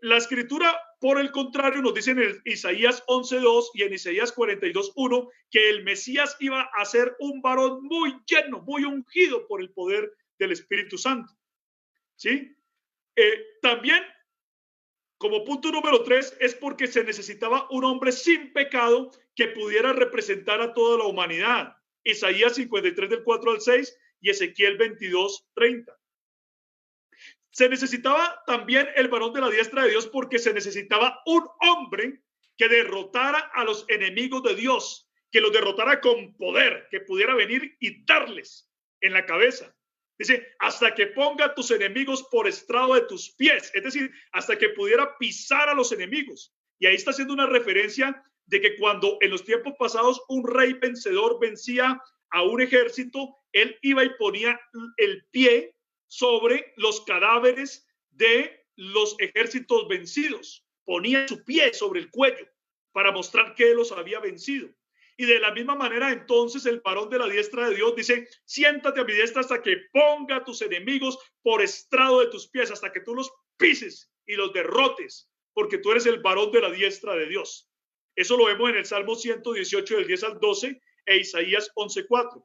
La Escritura, por el contrario, nos dice en Isaías 11:2 y en Isaías 42:1 que el Mesías iba a ser un varón muy lleno, muy ungido por el poder del Espíritu Santo. ¿Sí? También, como punto número 3, es porque se necesitaba un hombre sin pecado que pudiera representar a toda la humanidad. Isaías 53 del 4 al 6 y Ezequiel 22:30. Se necesitaba también el varón de la diestra de Dios porque se necesitaba un hombre que derrotara a los enemigos de Dios, que los derrotara con poder, que pudiera venir y darles en la cabeza. Dice, hasta que ponga a tus enemigos por estrado de tus pies, es decir, hasta que pudiera pisar a los enemigos. Y ahí está haciendo una referencia de que cuando en los tiempos pasados un rey vencedor vencía a un ejército, él iba y ponía el pie sobre los cadáveres de los ejércitos vencidos. Ponía su pie sobre el cuello para mostrar que él los había vencido. Y de la misma manera, entonces, el varón de la diestra de Dios dice, siéntate a mi diestra hasta que ponga a tus enemigos por estrado de tus pies, hasta que tú los pises y los derrotes, porque tú eres el varón de la diestra de Dios. Eso lo vemos en el Salmo 118 del 10 al 12 e Isaías 11:4.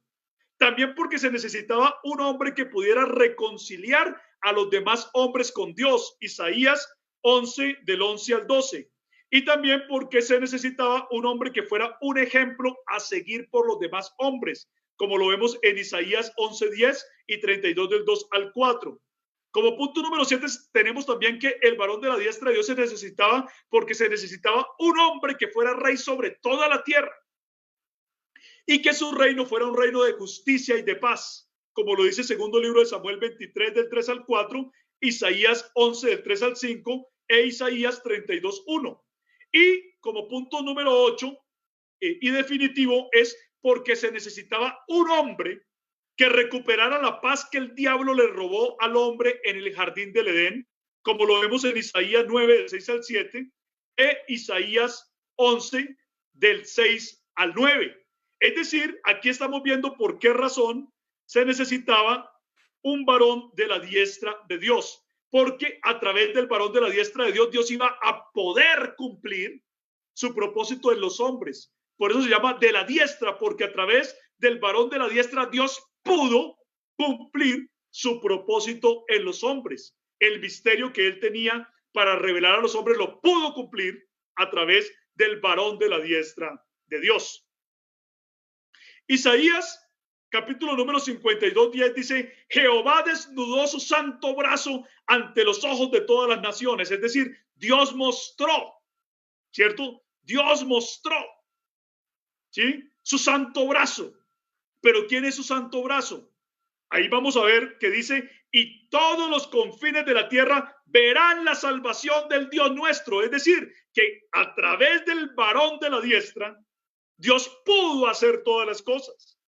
También porque se necesitaba un hombre que pudiera reconciliar a los demás hombres con Dios. Isaías 11 del 11 al 12. Y también porque se necesitaba un hombre que fuera un ejemplo a seguir por los demás hombres, como lo vemos en Isaías 11:10 y 32 del 2 al 4. Como punto número 7 tenemos también que el varón de la diestra de Dios se necesitaba porque se necesitaba un hombre que fuera rey sobre toda la tierra y que su reino fuera un reino de justicia y de paz, como lo dice el segundo libro de Samuel 23 del 3 al 4, Isaías 11 del 3 al 5 e Isaías 32:1. Y como punto número 8 y definitivo es porque se necesitaba un hombre que recuperara la paz que el diablo le robó al hombre en el jardín del Edén, como lo vemos en Isaías 9 del 6 al 7 e Isaías 11 del 6 al 9. Es decir, aquí estamos viendo por qué razón se necesitaba un varón de la diestra de Dios, porque a través del varón de la diestra de Dios, Dios iba a poder cumplir su propósito en los hombres. Por eso se llama de la diestra, porque a través del varón de la diestra, Dios pudo cumplir su propósito en los hombres. El misterio que él tenía para revelar a los hombres lo pudo cumplir a través del varón de la diestra de Dios. Isaías, capítulo número 52:10 dice, Jehová desnudó su santo brazo ante los ojos de todas las naciones. Es decir, Dios mostró, ¿cierto? Dios mostró, ¿sí? Su santo brazo. Pero ¿quién es su santo brazo? Ahí vamos a ver que dice, y todos los confines de la tierra verán la salvación del Dios nuestro. Es decir, que a través del varón de la diestra, Dios pudo hacer todas las cosas,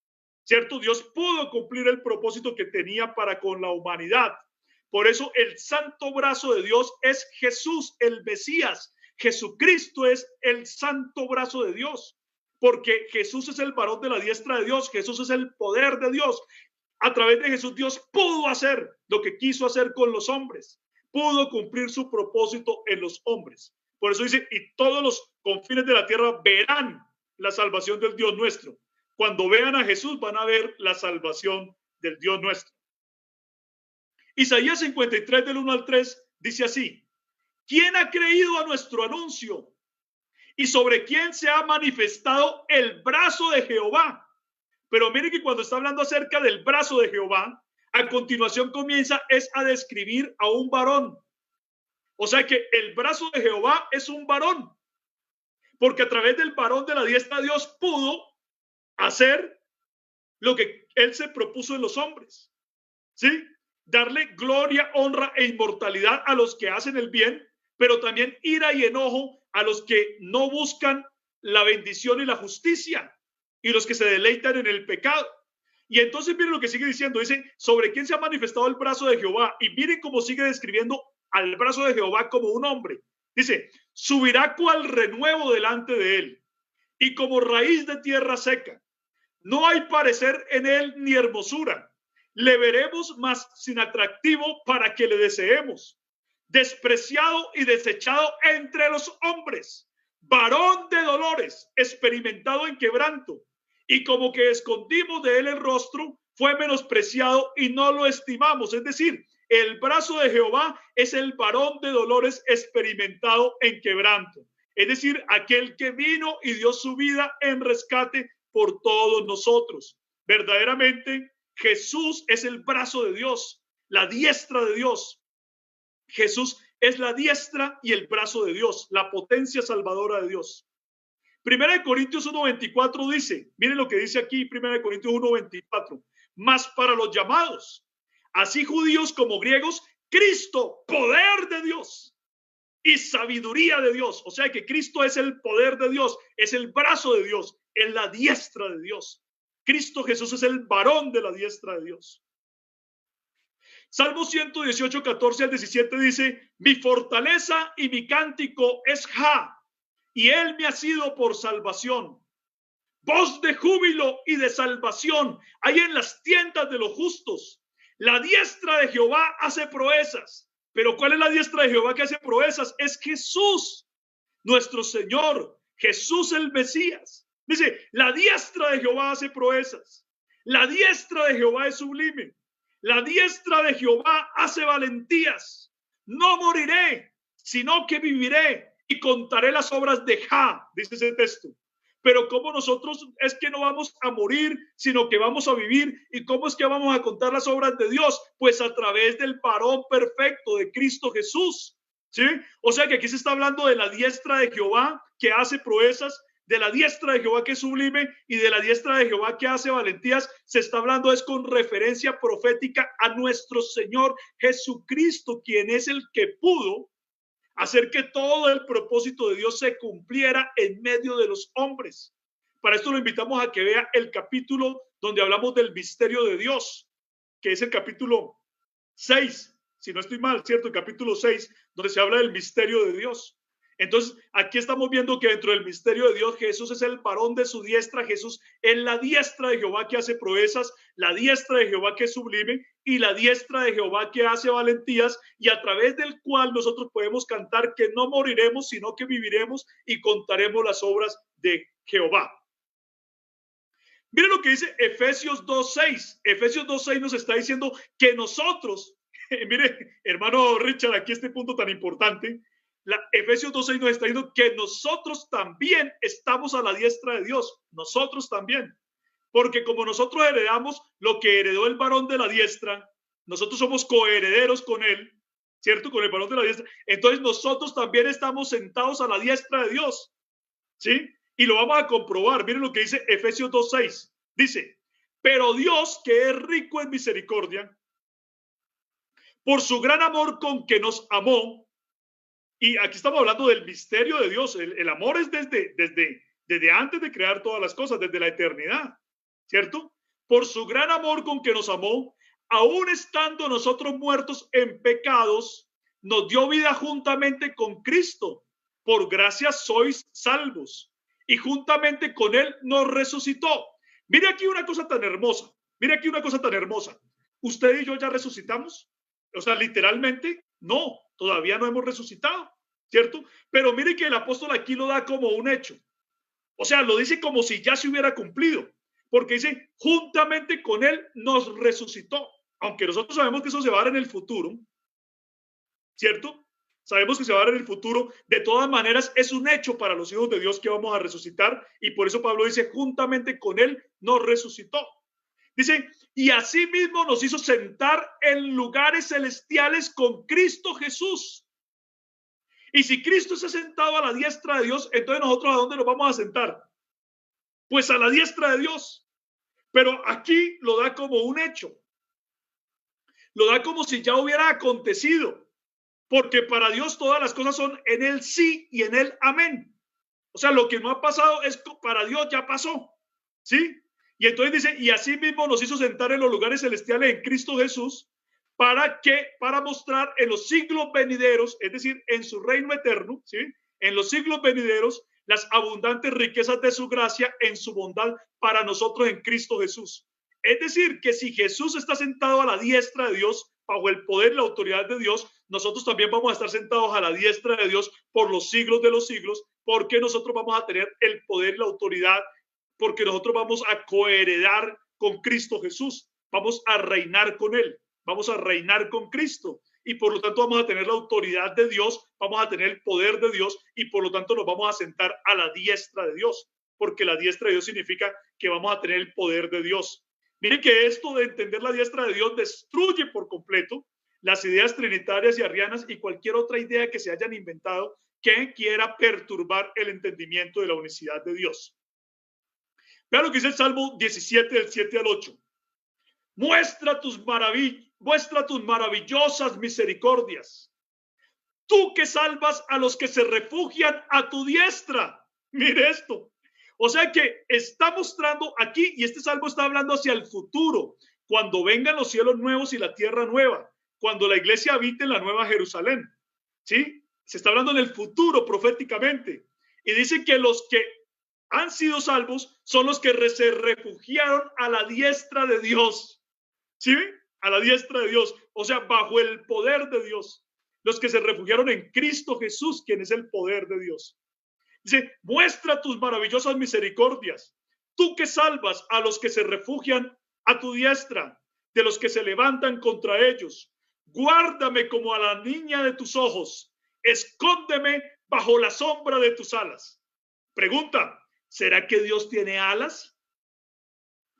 ¿cierto? Dios pudo cumplir el propósito que tenía para con la humanidad. Por eso el santo brazo de Dios es Jesús, el Mesías. Jesucristo es el santo brazo de Dios, porque Jesús es el varón de la diestra de Dios. Jesús es el poder de Dios. A través de Jesús, Dios pudo hacer lo que quiso hacer con los hombres. Pudo cumplir su propósito en los hombres. Por eso dice, y todos los confines de la tierra verán la salvación del Dios nuestro. Cuando vean a Jesús, van a ver la salvación del Dios nuestro. Isaías 53, del 1 al 3, dice así: ¿Quién ha creído a nuestro anuncio? ¿Y sobre quién se ha manifestado el brazo de Jehová? Pero miren que cuando está hablando acerca del brazo de Jehová, a continuación comienza a describir a un varón. O sea que el brazo de Jehová es un varón, porque a través del varón de la diestra Dios pudo hacer lo que él se propuso en los hombres, ¿sí? Darle gloria, honra e inmortalidad a los que hacen el bien, pero también ira y enojo a los que no buscan la bendición y la justicia y los que se deleitan en el pecado. Y entonces miren lo que sigue diciendo, dice, ¿sobre quién se ha manifestado el brazo de Jehová? Y miren cómo sigue describiendo al brazo de Jehová como un hombre. Dice, subirá cual renuevo delante de él y como raíz de tierra seca. No hay parecer en él ni hermosura. Le veremos más sin atractivo para que le deseemos. Despreciado y desechado entre los hombres. Varón de dolores, experimentado en quebranto. Y como que escondimos de él el rostro, fue menospreciado y no lo estimamos. Es decir, el brazo de Jehová es el varón de dolores experimentado en quebranto. Es decir, aquel que vino y dio su vida en rescate por todos nosotros. Verdaderamente, Jesús es el brazo de Dios, la diestra de Dios. Jesús es la diestra y el brazo de Dios, la potencia salvadora de Dios. Primera de Corintios 1:24 dice, miren lo que dice aquí, Primera de Corintios 1:24, mas para los llamados, así judíos como griegos, Cristo, poder de Dios y sabiduría de Dios. O sea que Cristo es el poder de Dios, es el brazo de Dios, es la diestra de Dios. Cristo Jesús es el varón de la diestra de Dios. Salmo 118, 14 al 17 dice, mi fortaleza y mi cántico es Jah, y él me ha sido por salvación. Voz de júbilo y de salvación hay en las tiendas de los justos. La diestra de Jehová hace proezas. Pero ¿cuál es la diestra de Jehová que hace proezas? Es Jesús, nuestro Señor, Jesús el Mesías. Dice, la diestra de Jehová hace proezas. La diestra de Jehová es sublime. La diestra de Jehová hace valentías. No moriré, sino que viviré y contaré las obras de Jah, dice ese texto. Pero ¿cómo nosotros es que no vamos a morir, sino que vamos a vivir? ¿Y cómo es que vamos a contar las obras de Dios? Pues a través del varón perfecto de Cristo Jesús, ¿sí? O sea que aquí se está hablando de la diestra de Jehová que hace proezas, de la diestra de Jehová que es sublime y de la diestra de Jehová que hace valentías. Se está hablando es con referencia profética a nuestro Señor Jesucristo, quien es el que pudo hacer que todo el propósito de Dios se cumpliera en medio de los hombres. Para esto lo invitamos a que vea el capítulo donde hablamos del misterio de Dios, que es el capítulo 6, si no estoy mal, ¿cierto? El capítulo 6, donde se habla del misterio de Dios. Entonces, aquí estamos viendo que dentro del misterio de Dios, Jesús es el varón de su diestra, Jesús es la diestra de Jehová que hace proezas, la diestra de Jehová que es sublime y la diestra de Jehová que hace valentías, y a través del cual nosotros podemos cantar que no moriremos, sino que viviremos y contaremos las obras de Jehová. Miren lo que dice Efesios 2:6. Efesios 2:6 nos está diciendo que nosotros, mire, hermano Richard, aquí este punto tan importante, Efesios 2:6 nos está diciendo que nosotros también estamos a la diestra de Dios, nosotros también, porque como nosotros heredamos lo que heredó el varón de la diestra, nosotros somos coherederos con él, ¿cierto? Con el varón de la diestra, entonces nosotros también estamos sentados a la diestra de Dios, ¿sí? Y lo vamos a comprobar. Miren lo que dice Efesios 2:6, dice, pero Dios, que es rico en misericordia, por su gran amor con que nos amó. Y aquí estamos hablando del misterio de Dios. El amor es desde desde antes de crear todas las cosas, desde la eternidad, ¿cierto? Por su gran amor con que nos amó, aún estando nosotros muertos en pecados, nos dio vida juntamente con Cristo. Por gracia sois salvos. Y juntamente con Él nos resucitó. Mire aquí una cosa tan hermosa. Mire aquí una cosa tan hermosa. ¿Usted y yo ya resucitamos? O sea, literalmente, no. Todavía no hemos resucitado, ¿cierto? Pero mire que el apóstol aquí lo da como un hecho. O sea, lo dice como si ya se hubiera cumplido. Porque dice, juntamente con Él nos resucitó. Aunque nosotros sabemos que eso se va a dar en el futuro, ¿cierto? Sabemos que se va a dar en el futuro. De todas maneras, es un hecho para los hijos de Dios que vamos a resucitar. Y por eso Pablo dice, juntamente con Él nos resucitó. Dice, y asimismo nos hizo sentar en lugares celestiales con Cristo Jesús. Y si Cristo se ha sentado a la diestra de Dios, entonces nosotros ¿a dónde nos vamos a sentar? Pues a la diestra de Dios. Pero aquí lo da como un hecho. Lo da como si ya hubiera acontecido. Porque para Dios todas las cosas son en el sí y en el amén. O sea, lo que no ha pasado es para Dios ya pasó. ¿Sí? Y entonces dice, y así mismo nos hizo sentar en los lugares celestiales en Cristo Jesús, para mostrar en los siglos venideros, es decir, en su reino eterno, ¿sí? En los siglos venideros, las abundantes riquezas de su gracia en su bondad para nosotros en Cristo Jesús. Es decir, que si Jesús está sentado a la diestra de Dios, bajo el poder y la autoridad de Dios, nosotros también vamos a estar sentados a la diestra de Dios por los siglos de los siglos, porque nosotros vamos a tener el poder y la autoridad, porque nosotros vamos a coheredar con Cristo Jesús, vamos a reinar con Él, vamos a reinar con Cristo y por lo tanto vamos a tener la autoridad de Dios, vamos a tener el poder de Dios y por lo tanto nos vamos a sentar a la diestra de Dios, porque la diestra de Dios significa que vamos a tener el poder de Dios. Miren que esto de entender la diestra de Dios destruye por completo las ideas trinitarias y arrianas y cualquier otra idea que se hayan inventado que quiera perturbar el entendimiento de la unicidad de Dios. Vean lo que dice el Salmo 17, del 7 al 8. Muestra tus maravillosas misericordias. Tú que salvas a los que se refugian a tu diestra. Mire esto. O sea que está mostrando aquí, y este salmo está hablando hacia el futuro, cuando vengan los cielos nuevos y la tierra nueva, cuando la iglesia habite en la nueva Jerusalén. ¿Sí? Se está hablando en el futuro proféticamente. Y dice que los que han sido salvos son los que se refugiaron a la diestra de Dios. ¿Sí? A la diestra de Dios. O sea, bajo el poder de Dios. Los que se refugiaron en Cristo Jesús, quien es el poder de Dios. Dice, muestra tus maravillosas misericordias. Tú que salvas a los que se refugian a tu diestra, de los que se levantan contra ellos. Guárdame como a la niña de tus ojos. Escóndeme bajo la sombra de tus alas. Pregunta, ¿será que Dios tiene alas?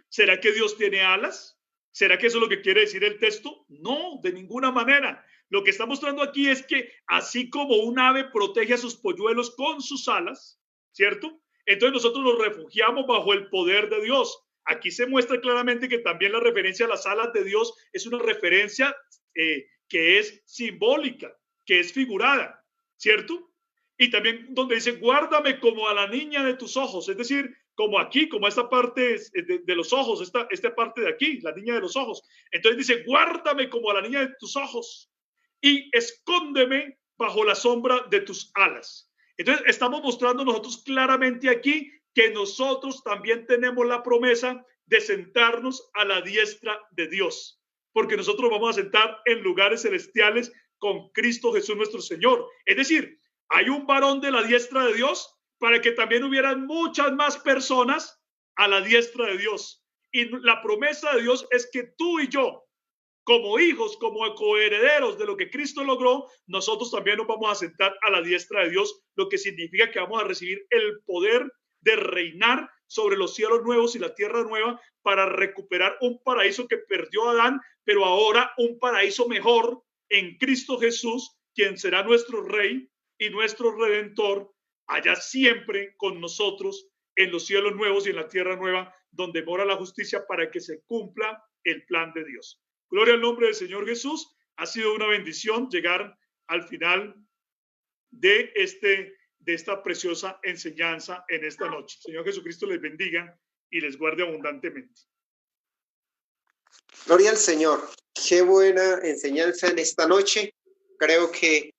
¿Será que Dios tiene alas? ¿Será que eso es lo que quiere decir el texto? No, de ninguna manera. Lo que está mostrando aquí es que así como un ave protege a sus polluelos con sus alas, ¿cierto? Entonces nosotros nos refugiamos bajo el poder de Dios. Aquí se muestra claramente que también la referencia a las alas de Dios es una referencia que es simbólica, que es figurada, ¿cierto? Y también donde dice, guárdame como a la niña de tus ojos, es decir, como aquí, como esta parte de los ojos, esta parte de aquí, la niña de los ojos. Entonces dice, guárdame como a la niña de tus ojos y escóndeme bajo la sombra de tus alas. Entonces estamos mostrando nosotros claramente aquí que nosotros también tenemos la promesa de sentarnos a la diestra de Dios, porque nosotros vamos a sentar en lugares celestiales con Cristo Jesús nuestro Señor. Es decir, hay un varón de la diestra de Dios para que también hubieran muchas más personas a la diestra de Dios. Y la promesa de Dios es que tú y yo, como hijos, como coherederos de lo que Cristo logró, nosotros también nos vamos a sentar a la diestra de Dios, lo que significa que vamos a recibir el poder de reinar sobre los cielos nuevos y la tierra nueva para recuperar un paraíso que perdió Adán, pero ahora un paraíso mejor en Cristo Jesús, quien será nuestro Rey y nuestro Redentor, allá siempre con nosotros en los cielos nuevos y en la tierra nueva, donde mora la justicia para que se cumpla el plan de Dios. Gloria al nombre del Señor Jesús. Ha sido una bendición llegar al final de de esta preciosa enseñanza en esta noche. Señor Jesucristo les bendiga y les guarde abundantemente. Gloria al Señor. Qué buena enseñanza en esta noche. Creo que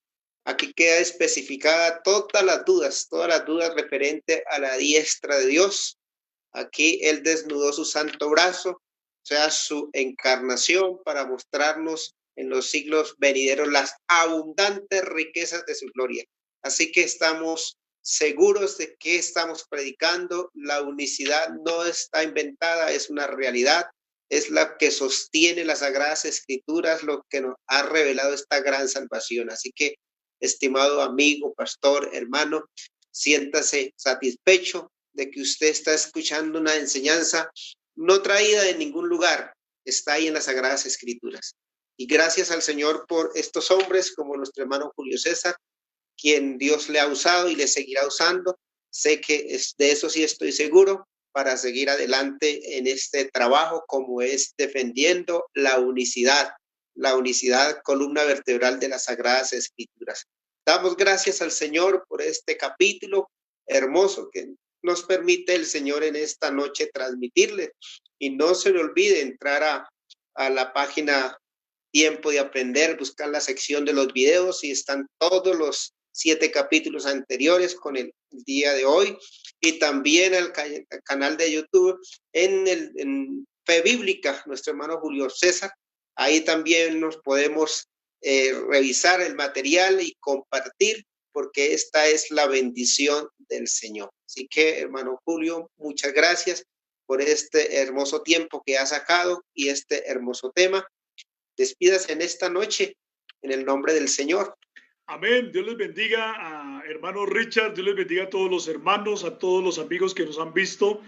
aquí queda especificada todas las dudas referente a la diestra de Dios. Aquí Él desnudó su santo brazo, o sea, su encarnación, para mostrarnos en los siglos venideros las abundantes riquezas de su gloria. Así que estamos seguros de que estamos predicando. La unicidad no está inventada, es una realidad. Es la que sostiene las Sagradas Escrituras, lo que nos ha revelado esta gran salvación. Así que, estimado amigo, pastor, hermano, siéntase satisfecho de que usted está escuchando una enseñanza no traída de ningún lugar, está ahí en las Sagradas Escrituras. Y gracias al Señor por estos hombres como nuestro hermano Julio César, quien Dios le ha usado y le seguirá usando. Sé que de eso sí estoy seguro, para seguir adelante en este trabajo, como es defendiendo la unicidad, columna vertebral de las Sagradas Escrituras. Damos gracias al Señor por este capítulo hermoso que nos permite el Señor en esta noche transmitirle. Y no se le olvide entrar a la página Tiempo de Aprender, buscar la sección de los videos y están todos los 7 capítulos anteriores con el día de hoy, y también al canal de YouTube en Fe Bíblica, nuestro hermano Julio César. Ahí también nos podemos revisar el material y compartir, porque esta es la bendición del Señor. Así que, hermano Julio, muchas gracias por este hermoso tiempo que ha sacado y este hermoso tema. Despídase en esta noche en el nombre del Señor. Amén. Dios les bendiga a hermano Richard, Dios les bendiga a todos los hermanos, a todos los amigos que nos han visto.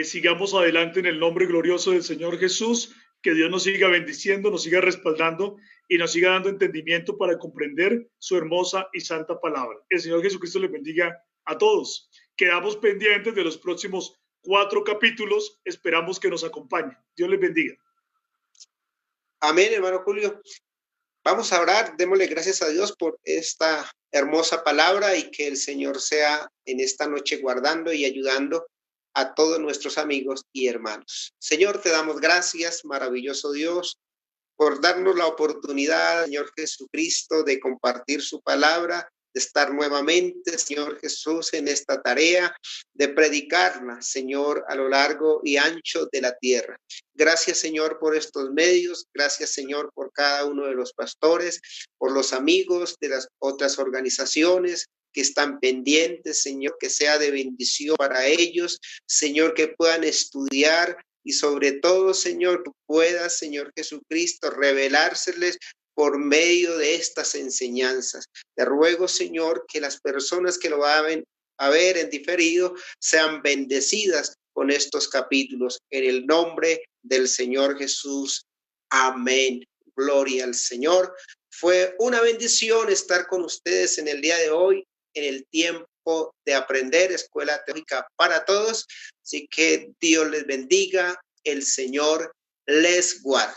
Sigamos adelante en el nombre glorioso del Señor Jesús. Que Dios nos siga bendiciendo, nos siga respaldando y nos siga dando entendimiento para comprender su hermosa y santa palabra. El Señor Jesucristo les bendiga a todos. Quedamos pendientes de los próximos 4 capítulos. Esperamos que nos acompañen. Dios les bendiga. Amén, hermano Julio. Vamos a orar, démosle gracias a Dios por esta hermosa palabra y que el Señor sea en esta noche guardando y ayudando a todos nuestros amigos y hermanos. Señor, te damos gracias, maravilloso Dios, por darnos la oportunidad, Señor Jesucristo, de compartir su palabra, de estar nuevamente, Señor Jesús, en esta tarea de predicarla, Señor, a lo largo y ancho de la tierra. Gracias, Señor, por estos medios. Gracias, Señor, por cada uno de los pastores, por los amigos de las otras organizaciones que están pendientes, Señor, que sea de bendición para ellos, Señor, que puedan estudiar y sobre todo, Señor, que puedas, Señor Jesucristo, revelárseles por medio de estas enseñanzas. Te ruego, Señor, que las personas que lo van a ver en diferido sean bendecidas con estos capítulos. En el nombre del Señor Jesús. Amén. Gloria al Señor. Fue una bendición estar con ustedes en el día de hoy, en el tiempo de aprender, Escuela Teológica para Todos. Así que Dios les bendiga, el Señor les guarde.